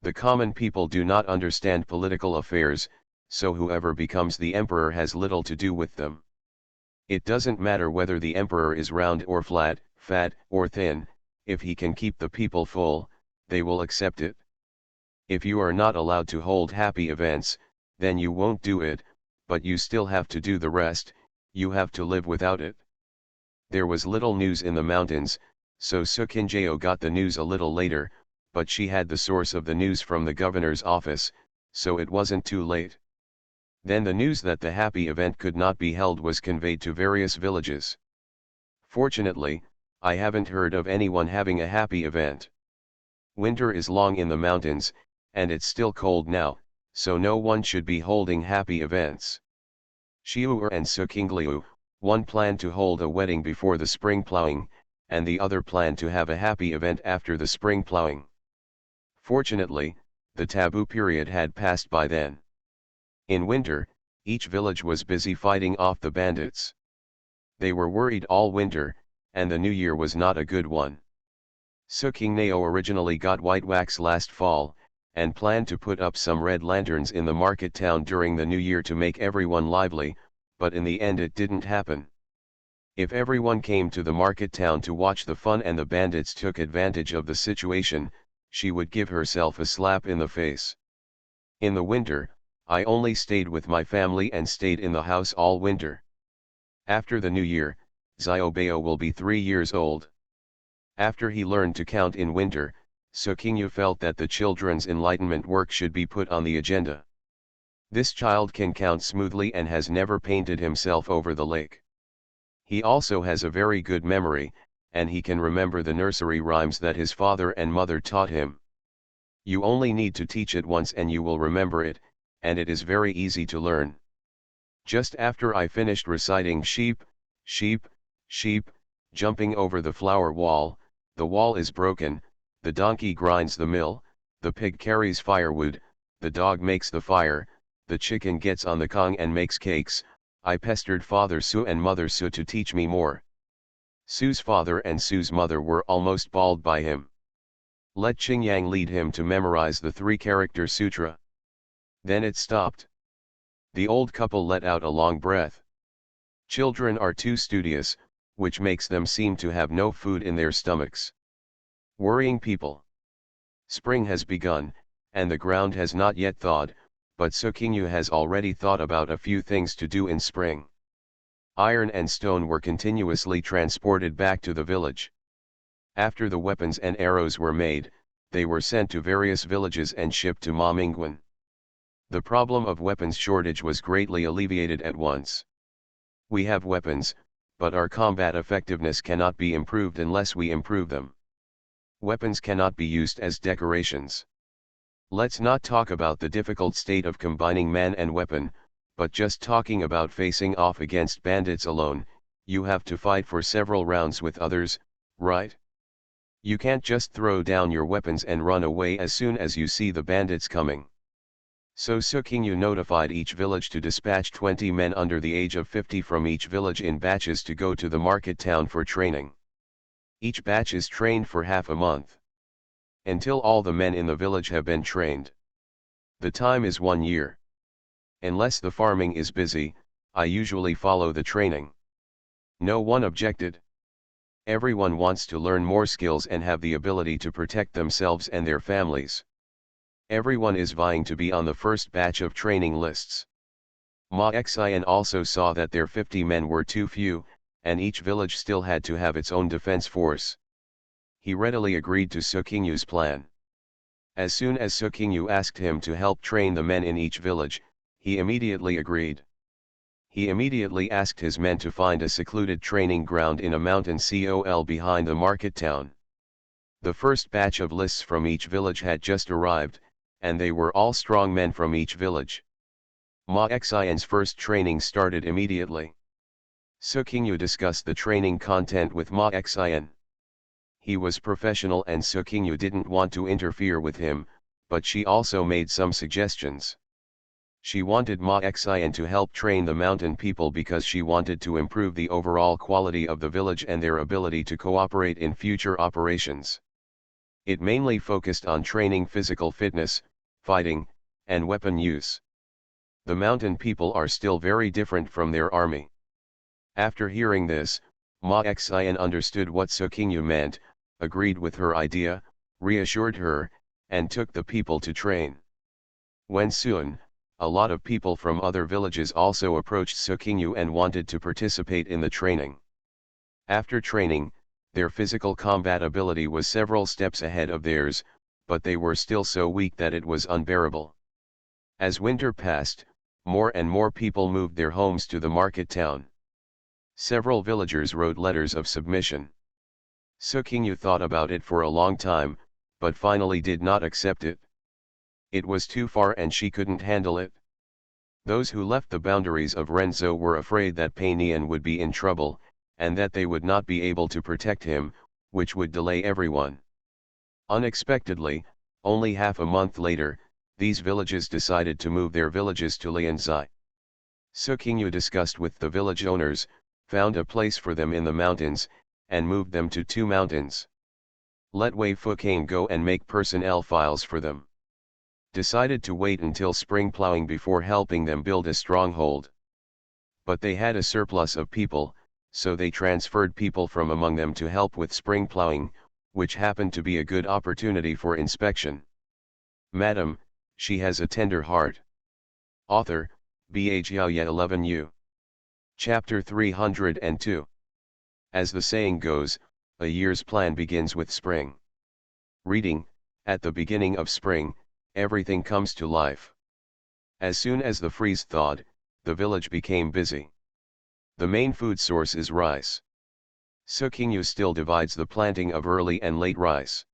The common people do not understand political affairs, so whoever becomes the emperor has little to do with them. It doesn't matter whether the emperor is round or flat, fat or thin, if he can keep the people full, they will accept it. If you are not allowed to hold happy events, then you won't do it, but you still have to do the rest, you have to live without it. There was little news in the mountains, so Su Qinjiao got the news a little later, but she had the source of the news from the governor's office, so it wasn't too late. Then the news that the happy event could not be held was conveyed to various villages. Fortunately, I haven't heard of anyone having a happy event. Winter is long in the mountains, and it's still cold now, so no one should be holding happy events. Xiu'er and Su Qingliu, one planned to hold a wedding before the spring plowing, and the other planned to have a happy event after the spring plowing. Fortunately, the taboo period had passed by then. In winter, each village was busy fighting off the bandits. They were worried all winter, and the new year was not a good one. Su Qingliu originally got white wax last fall, and planned to put up some red lanterns in the market town during the new year to make everyone lively, but in the end it didn't happen. If everyone came to the market town to watch the fun and the bandits took advantage of the situation, she would give herself a slap in the face. In the winter, I only stayed with my family and stayed in the house all winter. After the new year, Xiaobao will be 3 years old. After he learned to count in winter, Su Qingliu felt that the children's enlightenment work should be put on the agenda. This child can count smoothly and has never painted himself over the lake. He also has a very good memory, and he can remember the nursery rhymes that his father and mother taught him. You only need to teach it once and you will remember it, and it is very easy to learn. Just after I finished reciting sheep, sheep, sheep, jumping over the flour wall, the wall is broken, the donkey grinds the mill, the pig carries firewood, the dog makes the fire, the chicken gets on the Kong and makes cakes. I pestered Father Su and Mother Su to teach me more. Su's father and Su's mother were almost bald by him. Let Qingyang lead him to memorize the 3-character sutra. Then it stopped. The old couple let out a long breath. Children are too studious, which makes them seem to have no food in their stomachs. Worrying people. Spring has begun, and the ground has not yet thawed, but Su Qingliu has already thought about a few things to do in spring. Iron and stone were continuously transported back to the village. After the weapons and arrows were made, they were sent to various villages and shipped to Ma Mingguan. The problem of weapons shortage was greatly alleviated at once. We have weapons, but our combat effectiveness cannot be improved unless we improve them. Weapons cannot be used as decorations. Let's not talk about the difficult state of combining man and weapon, but just talking about facing off against bandits alone, you have to fight for several rounds with others, right? You can't just throw down your weapons and run away as soon as you see the bandits coming. So Sukingyu notified each village to dispatch 20 men under the age of 50 from each village in batches to go to the market town for training. Each batch is trained for half a month. Until all the men in the village have been trained. The time is 1 year. Unless the farming is busy, I usually follow the training. No one objected. Everyone wants to learn more skills and have the ability to protect themselves and their families. Everyone is vying to be on the first batch of training lists. Ma Xian also saw that their 50 men were too few, and each village still had to have its own defense force. He readily agreed to Sukingyu's plan. As soon as Sukingyu asked him to help train the men in each village, he immediately agreed. He immediately asked his men to find a secluded training ground in a mountain col behind the market town. The first batch of lists from each village had just arrived, and they were all strong men from each village. Ma Xian's first training started immediately. Sukingyu discussed the training content with Ma Xian. He was professional and Sukingyu didn't want to interfere with him, but she also made some suggestions. She wanted Ma Xian to help train the mountain people because she wanted to improve the overall quality of the village and their ability to cooperate in future operations. It mainly focused on training physical fitness, fighting, and weapon use. The mountain people are still very different from their army. After hearing this, Ma Xian understood what Sukingyu meant, agreed with her idea, reassured her, and took the people to train. When soon, a lot of people from other villages also approached Sukingyu and wanted to participate in the training. After training, their physical combat ability was several steps ahead of theirs, but they were still so weak that it was unbearable. As winter passed, more and more people moved their homes to the market town. Several villagers wrote letters of submission. Sukingyu thought about it for a long time, but finally did not accept it. It was too far and she couldn't handle it. Those who left the boundaries of Renzo were afraid that Painian would be in trouble, and that they would not be able to protect him, which would delay everyone. Unexpectedly, only half a month later, these villages decided to move their villages to Lianzai. Sukingyu discussed with the village owners, found a place for them in the mountains, and moved them to 2 mountains. Let Wei Fucane go and make personnel files for them. Decided to wait until spring plowing before helping them build a stronghold. But they had a surplus of people, so they transferred people from among them to help with spring plowing, which happened to be a good opportunity for inspection. Madam, she has a tender heart. Author, Bh Yaoye 11U. Chapter 302. As the saying goes, a year's plan begins with spring. Reading, at the beginning of spring, everything comes to life. As soon as the freeze thawed, the village became busy. The main food source is rice. Sukingyu still divides the planting of early and late rice.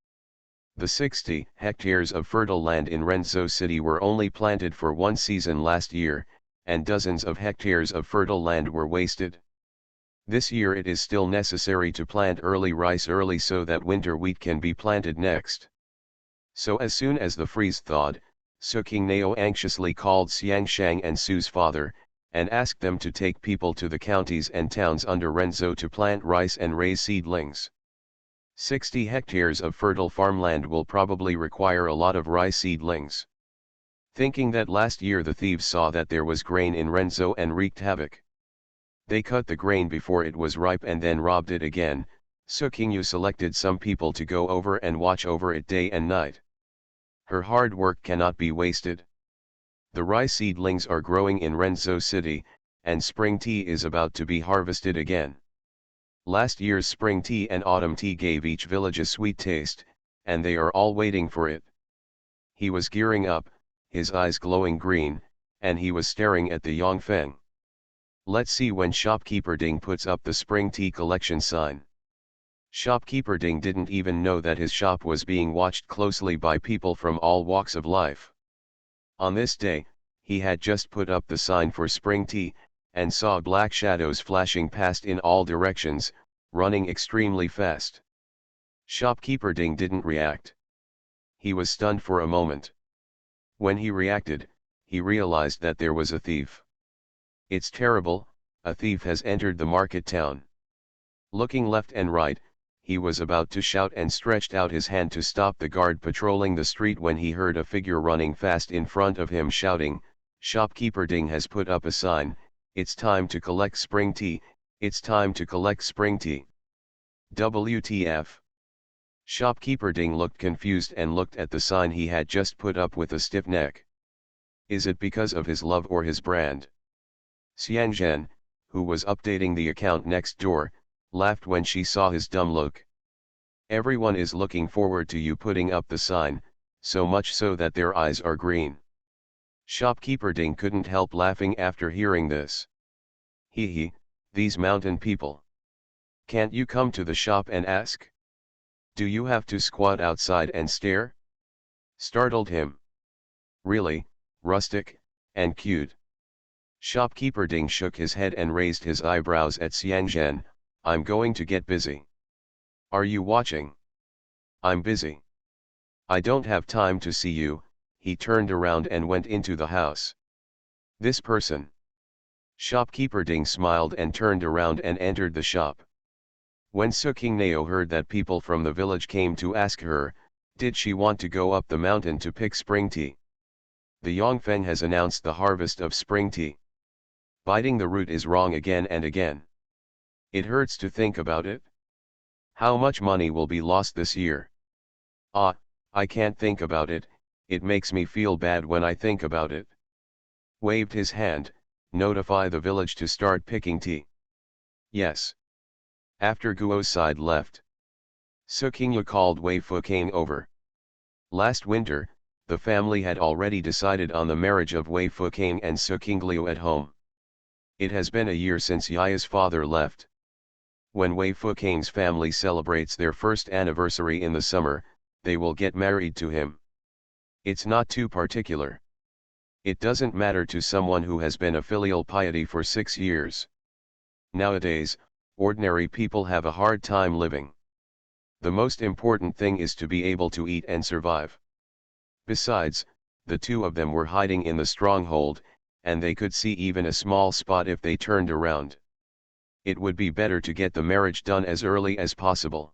The 60 hectares of fertile land in Renzo City were only planted for 1 season last year, and dozens of hectares of fertile land were wasted. This year it is still necessary to plant early rice early so that winter wheat can be planted next. So as soon as the freeze thawed, Sukingyu anxiously called Xiangshang and Su's father, and asked them to take people to the counties and towns under Renzo to plant rice and raise seedlings. 60 hectares of fertile farmland will probably require a lot of rice seedlings. Thinking that last year the thieves saw that there was grain in Renzo and wreaked havoc. They cut the grain before it was ripe and then robbed it again. Sukingyu selected some people to go over and watch over it day and night. Her hard work cannot be wasted. The rice seedlings are growing in Renzo City, and spring tea is about to be harvested again. Last year's spring tea and autumn tea gave each village a sweet taste, and they are all waiting for it. He was gearing up, his eyes glowing green, and he was staring at the Yongfeng. Let's see when shopkeeper Ding puts up the spring tea collection sign. Shopkeeper Ding didn't even know that his shop was being watched closely by people from all walks of life. On this day, he had just put up the sign for spring tea, and saw black shadows flashing past in all directions, running extremely fast. Shopkeeper Ding didn't react. He was stunned for a moment. When he reacted, he realized that there was a thief. It's terrible, a thief has entered the market town. Looking left and right, he was about to shout and stretched out his hand to stop the guard patrolling the street when he heard a figure running fast in front of him shouting, "Shopkeeper Ding has put up a sign, it's time to collect spring tea, it's time to collect spring tea. WTF? Shopkeeper Ding looked confused and looked at the sign he had just put up with a stiff neck. Is it because of his love or his brand? Xiang Zhen, who was updating the account next door, laughed when she saw his dumb look. Everyone is looking forward to you putting up the sign, so much so that their eyes are green. Shopkeeper Ding couldn't help laughing after hearing this. Hee hee, these mountain people. Can't you come to the shop and ask? Do you have to squat outside and stare? Startled him. Really, rustic, and cute. Shopkeeper Ding shook his head and raised his eyebrows at Xiang Zhen. I'm going to get busy. Are you watching? I'm busy. I don't have time to see you. He turned around and went into the house. This person. Shopkeeper Ding smiled and turned around and entered the shop. When Su Qingnao heard that people from the village came to ask her, did she want to go up the mountain to pick spring tea? The Yongfeng has announced the harvest of spring tea. Biting the root is wrong again and again. It hurts to think about it. How much money will be lost this year? Ah, I can't think about it, it makes me feel bad when I think about it. Waved his hand, notify the village to start picking tea. Yes. After Guo's side left, Su Qingyu called Wei Fukang over. Last winter, the family had already decided on the marriage of Wei Fukang and Su Qingliu at home. It has been a year since Yaya's father left. When Wei Fukang's family celebrates their first anniversary in the summer, they will get married to him. It's not too particular. It doesn't matter to someone who has been a filial piety for 6 years. Nowadays, ordinary people have a hard time living. The most important thing is to be able to eat and survive. Besides, the two of them were hiding in the stronghold, and they could see even a small spot if they turned around. It would be better to get the marriage done as early as possible.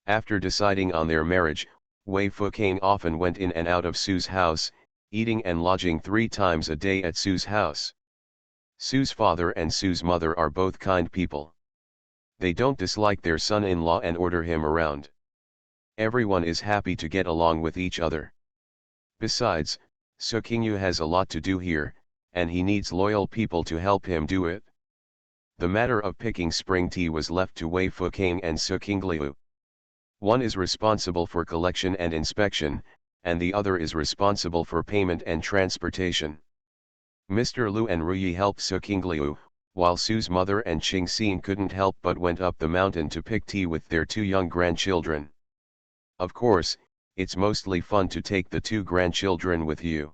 After deciding on their marriage, Wei Fukang often went in and out of Su's house, eating and lodging 3 times a day at Su's house. Su's father and Su's mother are both kind people. They don't dislike their son-in-law and order him around. Everyone is happy to get along with each other. Besides, Su Qingyu has a lot to do here, and he needs loyal people to help him do it. The matter of picking spring tea was left to Wei Fukang and Su Qingliu. One is responsible for collection and inspection, and the other is responsible for payment and transportation. Mr. Lu and Ruyi helped Su Qingliu, while Su's mother and Qing Xin couldn't help but went up the mountain to pick tea with their 2 young grandchildren. Of course, it's mostly fun to take the 2 grandchildren with you.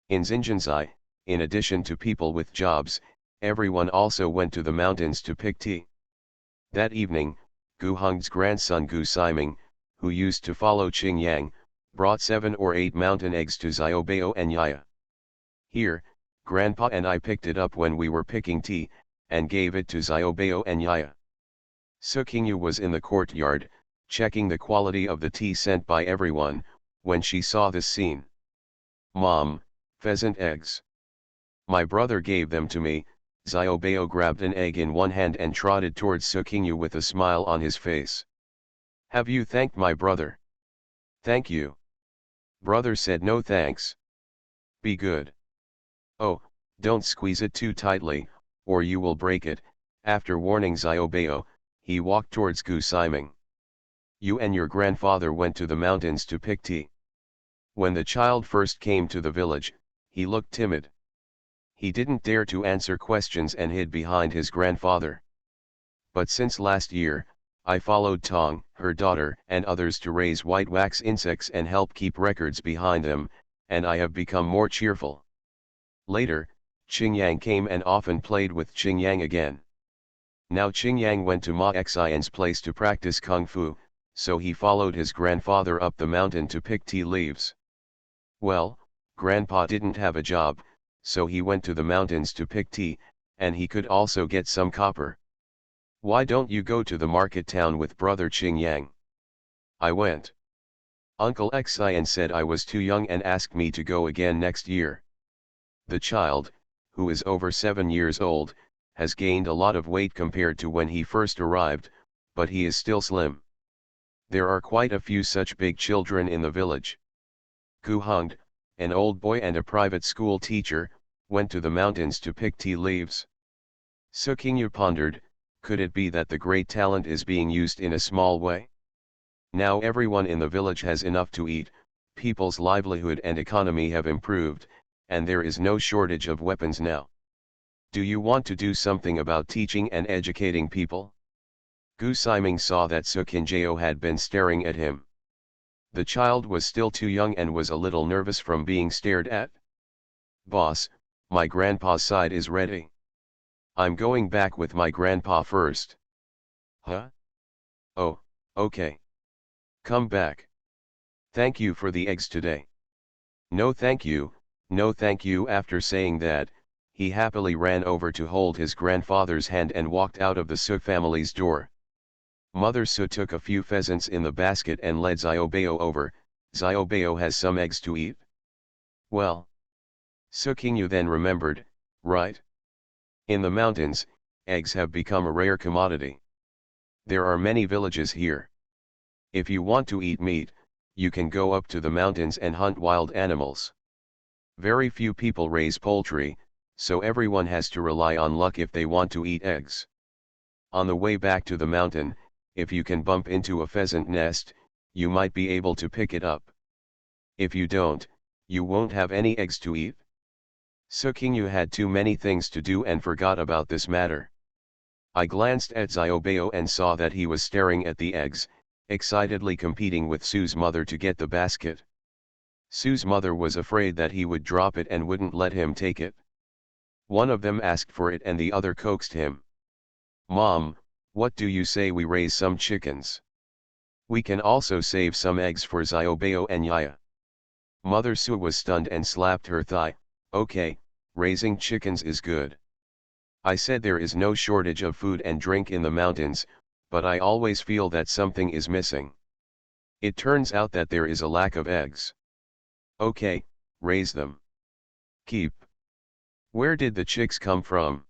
In Xinjianzai, in addition to people with jobs, everyone also went to the mountains to pick tea. That evening, Gu Hong's grandson Gu Siming, who used to follow Qing Yang, brought 7 or 8 mountain eggs to Xiaobao and Yaya. Here, Grandpa and I picked it up when we were picking tea, and gave it to Xiaobao and Yaya. Su Qingyu was in the courtyard, checking the quality of the tea sent by everyone, when she saw this scene. Mom, pheasant eggs. My brother gave them to me. Xiaobao grabbed an egg in one hand and trotted towards Su Qingyu with a smile on his face. Have you thanked my brother? Thank you. Brother said no thanks. Be good. Oh, don't squeeze it too tightly, or you will break it. After warning Xiaobao, he walked towards Gu Siming. You and your grandfather went to the mountains to pick tea. When the child first came to the village, he looked timid. He didn't dare to answer questions and hid behind his grandfather. But since last year, I followed Tong, her daughter, and others to raise white wax insects and help keep records behind them, and I have become more cheerful. Later, Qingyang came and often played with Qingyang again. Now Qingyang went to Ma Xian's place to practice kung fu, so he followed his grandfather up the mountain to pick tea leaves. Well, Grandpa didn't have a job, so he went to the mountains to pick tea, and he could also get some copper. Why don't you go to the market town with brother Qingyang? I went. Uncle Xian said I was too young and asked me to go again next year. The child, who is over 7 years old, has gained a lot of weight compared to when he first arrived, but he is still slim. There are quite a few such big children in the village. Gu Hongd, an old boy and a private school teacher, went to the mountains to pick tea leaves. Su Qingyu pondered, could it be that the great talent is being used in a small way? Now everyone in the village has enough to eat, people's livelihood and economy have improved, and there is no shortage of weapons now. Do you want to do something about teaching and educating people? Gu Siming saw that Su Qinjiao had been staring at him. The child was still too young and was a little nervous from being stared at. Boss, my grandpa's side is ready. I'm going back with my grandpa first. Huh? Oh, okay. Come back. Thank you for the eggs today. No thank you, no thank you. After saying that, he happily ran over to hold his grandfather's hand and walked out of the Su family's door. Mother Su took a few pheasants in the basket and led Xiaobao over. Xiaobao has some eggs to eat. Well. Su Qingyu then remembered, right? In the mountains, eggs have become a rare commodity. There are many villages here. If you want to eat meat, you can go up to the mountains and hunt wild animals. Very few people raise poultry, so everyone has to rely on luck if they want to eat eggs. On the way back to the mountain, if you can bump into a pheasant nest, you might be able to pick it up. If you don't, you won't have any eggs to eat. Su Qingyu had too many things to do and forgot about this matter. I glanced at Xiaobao and saw that he was staring at the eggs, excitedly competing with Su's mother to get the basket. Su's mother was afraid that he would drop it and wouldn't let him take it. One of them asked for it and the other coaxed him. Mom, what do you say we raise some chickens? We can also save some eggs for Xiaobao and Yaya. Mother Su was stunned and slapped her thigh. Okay, raising chickens is good. I said there is no shortage of food and drink in the mountains, but I always feel that something is missing. It turns out that there is a lack of eggs. Okay, raise them. Keep. Where did the chicks come from?